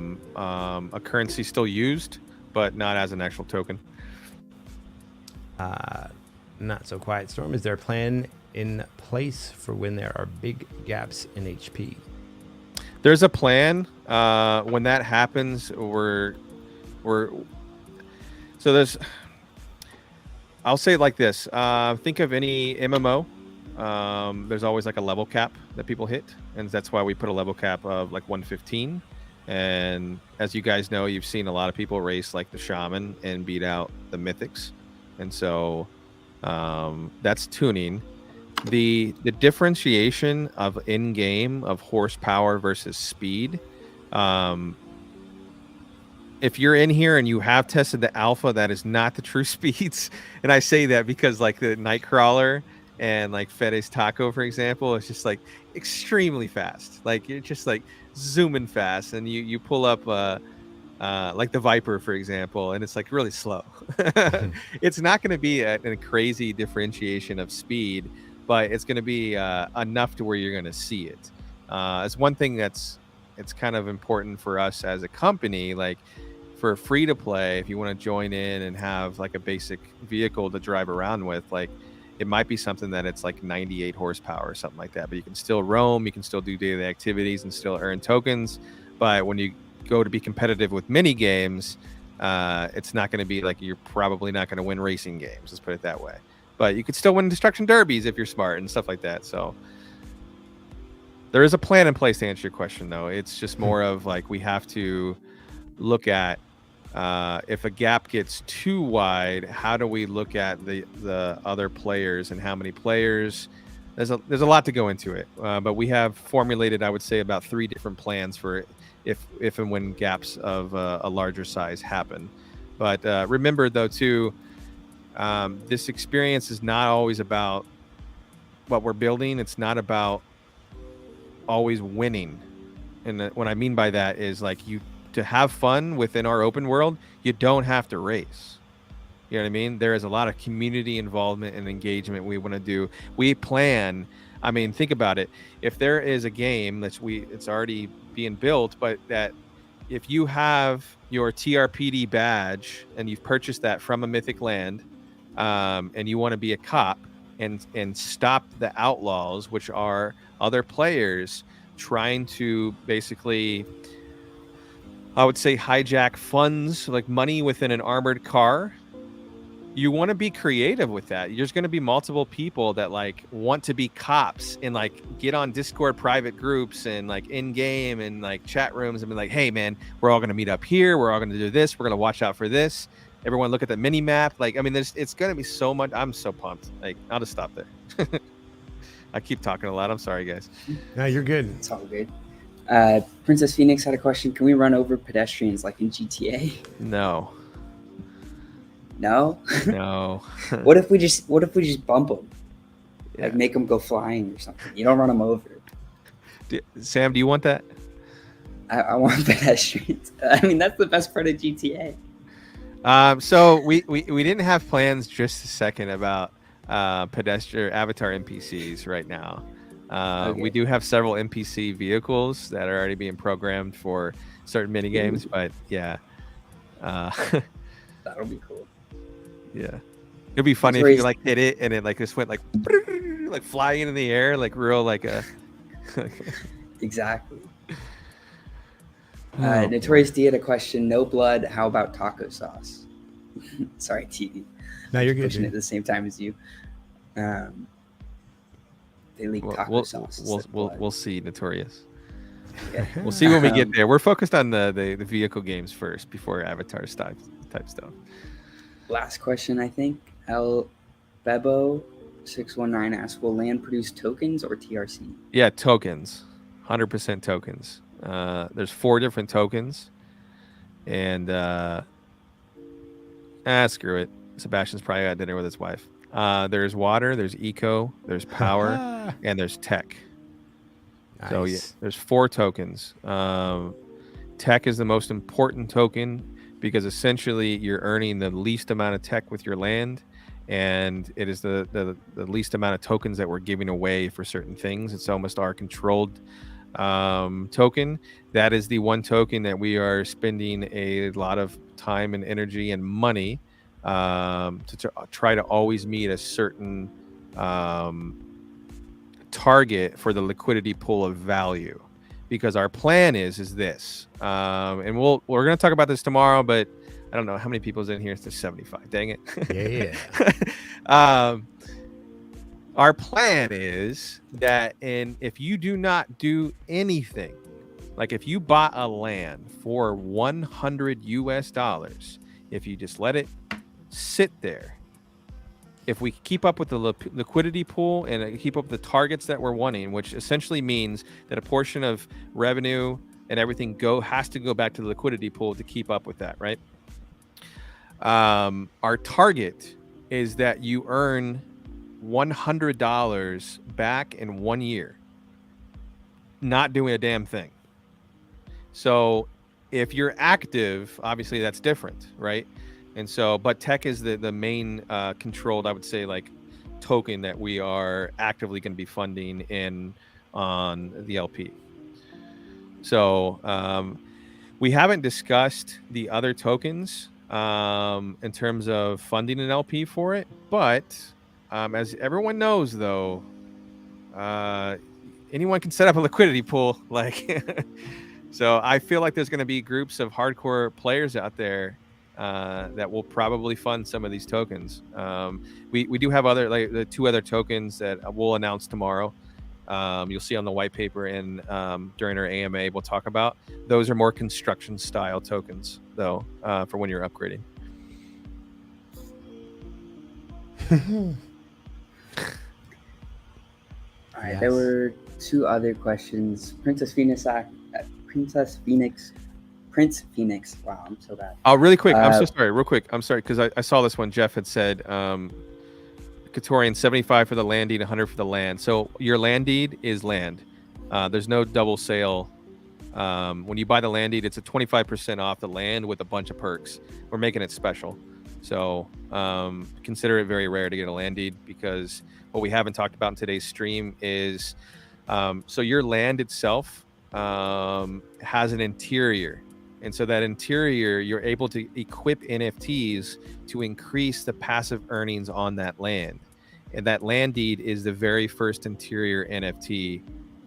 currency still used, but not as an actual token. Not so quiet storm. Is there a plan in place for when there are big gaps in HP? There's a plan. When that happens, so there's. I'll say it like this. Think of any MMO. There's always like a level cap that people hit, and that's why we put a level cap of like 115. And as you guys know, you've seen a lot of people race like the shaman and beat out the mythics, and so that's tuning. The differentiation of in-game of horsepower versus speed. If you're in here and you have tested the alpha, that is not the true speeds. And I say that because like the Nightcrawler and like Fede's Taco, for example, it's just like extremely fast. Like you're just like zooming fast, and you pull up like the Viper, for example, and it's like really slow. It's not going to be a crazy differentiation of speed, but it's going to be enough to where you're going to see it. It's one thing it's kind of important for us as a company, like for free to play. If you want to join in and have like a basic vehicle to drive around with, like it might be something that it's like 98 horsepower or something like that, but you can still roam, you can still do daily activities and still earn tokens. But when you go to be competitive with mini games, it's not going to be like, you're probably not going to win racing games, let's put it that way. But you could still win destruction derbies if you're smart and stuff like that. So there is a plan in place to answer your question, though. It's just more of like, we have to look at if a gap gets too wide, how do we look at the other players and how many players? There's a lot to go into it, but we have formulated, I would say, about 3 different plans for if and when gaps of a larger size happen. But remember, though, too, this experience is not always about what we're building. It's not about always winning. And what I mean by that is like, to have fun within our open world, you don't have to race. You know what I mean? There is a lot of community involvement and engagement we want to do. We plan, I mean, think about it. If there is a game it's already being built, but that if you have your TRPD badge and you've purchased that from a mythic land, and you want to be a cop and stop the outlaws, which are other players trying to basically, I would say, hijack funds, like money within an armored car. You want to be creative with that. There's going to be multiple people that like want to be cops and like get on Discord private groups and like in game and like chat rooms and be like, hey man, we're all going to meet up here. We're all going to do this. We're going to watch out for this. everyone look at the mini map. Like, I mean, it's going to be so much. I'm so pumped. Like, I'll just stop there. I keep talking a lot. I'm sorry, guys. No, you're good. It's all good. Princess Phoenix had a question. Can we run over pedestrians like in GTA? No. No. No. What if we just bump them? Yeah. Like make them go flying or something. You don't run them over. Sam, do you want that? I want pedestrians. I mean, that's the best part of GTA. So we didn't have plans just a second about pedestrian avatar NPCs right now. Okay. We do have several NPC vehicles that are already being programmed for certain mini games, but yeah. That'll be cool. Yeah. It'd be funny if you like hit it and it like just went like flying in the air, like real like a Exactly. Oh, Notorious D had a question. No blood. How about taco sauce? Sorry, TV. No, you're good. Pushing it Dude. at the same time as you. They leak taco sauce. We'll see, Notorious. Okay. We'll see when we get there. We're focused on the vehicle games first before Avatar type stuff. Last question, I think. El Bebo 619 asks, will land produce tokens or TRC? Yeah, tokens. 100% tokens. There's 4 different tokens. And screw it. Sebastian's probably at dinner with his wife. There's water, there's eco, there's power, and there's tech. Nice. So yeah, there's 4 tokens. Tech is the most important token because essentially you're earning the least amount of tech with your land, and it is the least amount of tokens that we're giving away for certain things. It's almost our controlled token. That is the one token that we are spending a lot of time and energy and money to try to always meet a certain target for the liquidity pool of value, because our plan is this, and we're going to talk about this tomorrow, but I don't know how many people's in here. It's 75. Dang it. Yeah. Our plan is that, if you do not do anything, like if you bought a land for $100, if you just let it sit there, if we keep up with the liquidity pool and keep up the targets that we're wanting, which essentially means that a portion of revenue and everything has to go back to the liquidity pool to keep up with that, right? Our target is that you earn $100 back in 1 year, not doing a damn thing. So if you're active, obviously that's different, right? And so, but tech is the main controlled, I would say, like token that we are actively going to be funding on the LP. So we haven't discussed the other tokens in terms of funding an LP for it, but as everyone knows, though, anyone can set up a liquidity pool. Like, so I feel like there's going to be groups of hardcore players out there that will probably fund some of these tokens. We do have the 2 other tokens that we'll announce tomorrow. You'll see on the white paper, and during our AMA we'll talk about. Those are more construction style tokens, though, for when you're upgrading. All right, there were 2 other questions. Prince Phoenix. Wow, I'm so bad. Oh, really quick. I'm so sorry. Real quick. I'm sorry, because I saw this one. Jeff had said Katorian 75 for the land deed, 100 for the land. So your land deed is land. There's no double sale. When you buy the land deed, it's a 25% off the land with a bunch of perks. We're making it special. So consider it very rare to get a land deed, because what we haven't talked about in today's stream is so your land itself has an interior. And so that interior, you're able to equip NFTs to increase the passive earnings on that land. And that land deed is the very first interior NFT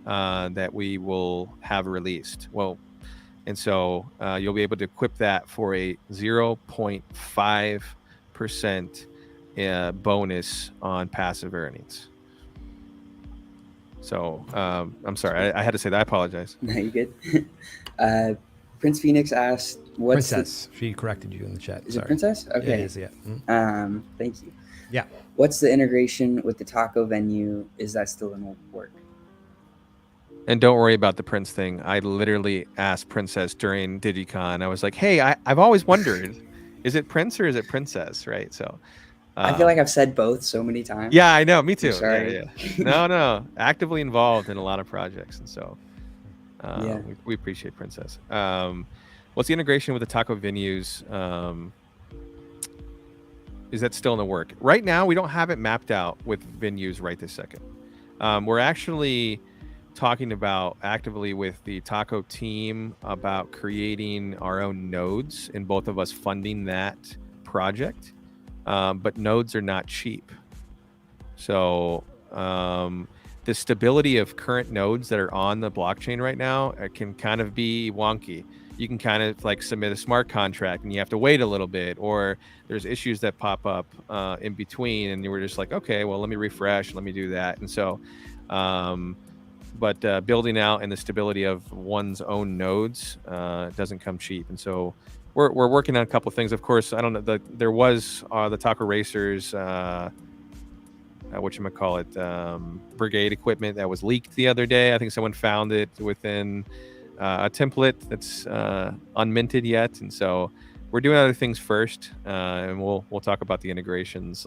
that we will have released. Well, and so you'll be able to equip that for a 0.5% bonus on passive earnings. So I'm sorry, I had to say that. I apologize. No, you good. Prince Phoenix asked, "What's Princess? She corrected you in the chat. is Sorry. it Princess? Yeah, Okay. it is, yeah. Mhm. Thank you. Yeah. What's the integration with the taco venue? Is that still in work? And don't worry about the Prince thing. I literally asked Princess during DigiCon. I was like, "Hey, I've always wondered, is it Prince or is it Princess?" Right? So, I feel like I've said both so many times. yeah, I know. Me I'm too. sorry. Yeah. No. Actively involved in a lot of projects, and so Yeah. we appreciate Princess. What's the integration with the taco venues? Is that still in the work? Right now, we don't have it mapped out with venues right this second. We're actually talking about actively with the taco team about creating our own nodes and both of us funding that project. But nodes are not cheap. So the stability of current nodes that are on the blockchain right now can kind of be wonky. You can kind of like submit a smart contract and you have to wait a little bit, or there's issues that pop up in between, and you were just like, okay, well, let me refresh, let me do that. And so, but building out and the stability of one's own nodes doesn't come cheap. And so we're working on a couple of things. Of course, I don't know, there was the Taco Racers, brigade equipment that was leaked the other day. I think someone found it within a template that's unminted yet, and so we're doing other things first, and we'll talk about the integrations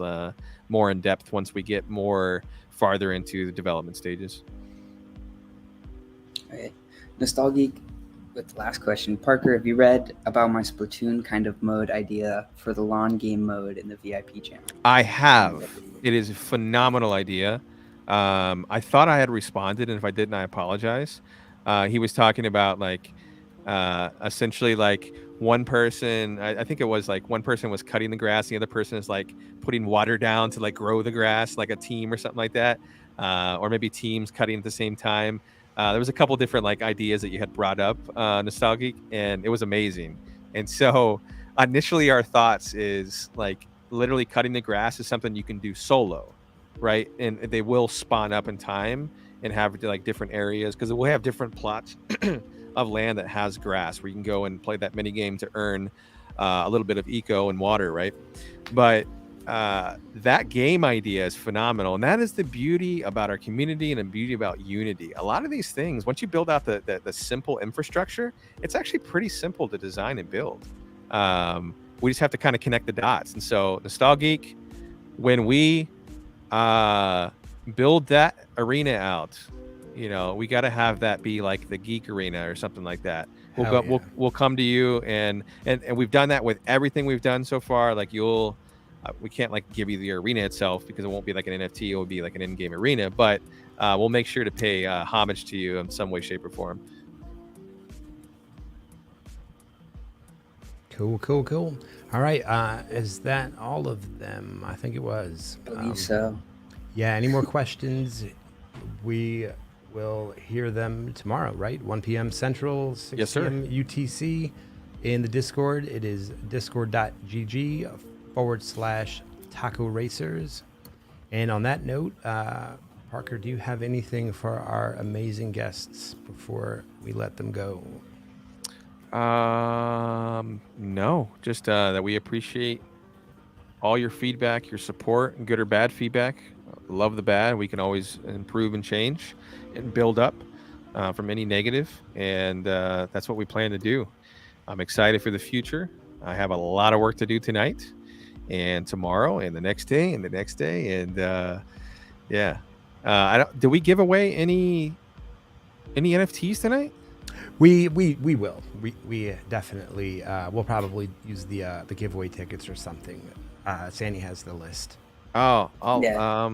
more in depth once we get more farther into the development stages. Okay. Nostalgeek with the last question. Parker, have you read about my Splatoon kind of mode idea for the lawn game mode in the VIP channel? I have. It is a phenomenal idea. I thought I had responded, and if I didn't, I apologize. He was talking about like essentially like one person, I think it was like one person was cutting the grass, the other person is like putting water down to like grow the grass, like a team or something like that, or maybe teams cutting at the same time. There was a couple different like ideas that you had brought up, Nostalgic, and it was amazing. And so initially our thoughts is like literally cutting the grass is something you can do solo, right? And they will spawn up in time and have like different areas, because we'll have different plots of land that has grass where you can go and play that mini game to earn a little bit of eco and water, right? But that game idea is phenomenal, and that is the beauty about our community and the beauty about Unity. A lot of these things, once you build out the simple infrastructure, it's actually pretty simple to design and build. We just have to kind of connect the dots. And so Nostalgeek, when we build that arena out, you know, we got to have that be like the Geek Arena or something like that. We'll come to you, and we've done that with everything we've done so far. Like we can't like give you the arena itself because it won't be like an NFT. It will be like an in-game arena, but we'll make sure to pay homage to you in some way, shape, or form. Cool. All right. Is that all of them? I think it was. I believe so. Yeah. Any more questions? We will hear them tomorrow, right? 1 p.m. Central, 6 Yes, sir. p.m. UTC in the Discord. It is discord.gg/Taco Racers. And on that note, Parker, do you have anything for our amazing guests before we let them go? No, just that we appreciate all your feedback, your support, and good or bad feedback. Love the bad. We can always improve and change and build up from any negative, and that's what we plan to do. I'm excited for the future. I have a lot of work to do tonight and tomorrow and the next day and the next day, and yeah. Did we give away any NFTs tonight? We will. We definitely we'll probably use the giveaway tickets or something. Sandy has the list. Oh, I'll Yeah.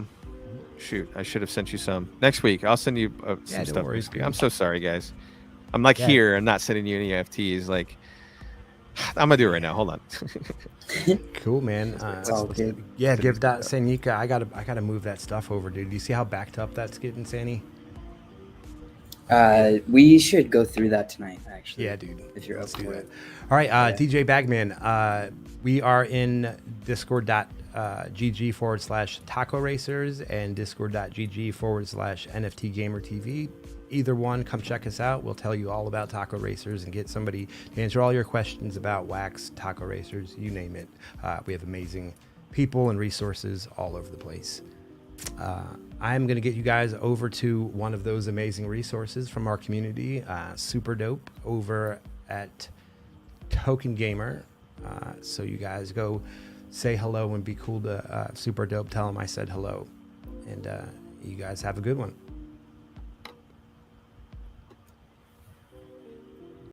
Shoot, I should have sent you some next week. I'll send you some don't stuff. worry, Next week. dude. I'm so sorry, guys. I'm like here. I'm not sending you any NFTs. Like, I'm gonna do it right now. Hold on. Cool, man. It's all good. Yeah, give that Sanika. I gotta move that stuff over, dude. Do you see how backed up that's getting, Sandy? We should go through that tonight, actually. Yeah, dude. If you're up for it. All right, DJ Bagman. We are in discord.gg/Taco Racers and discord.gg/NFT Gamer TV. either one, come check us out. We'll tell you all about taco racers and get somebody to answer all your questions about wax, taco racers, you name it. We have amazing people and resources all over the place. I'm going to get you guys over to one of those amazing resources from our community, Super Dope, over at Token Gamer. So you guys go say hello and be cool to Super Dope. Tell him I said hello. And you guys have a good one.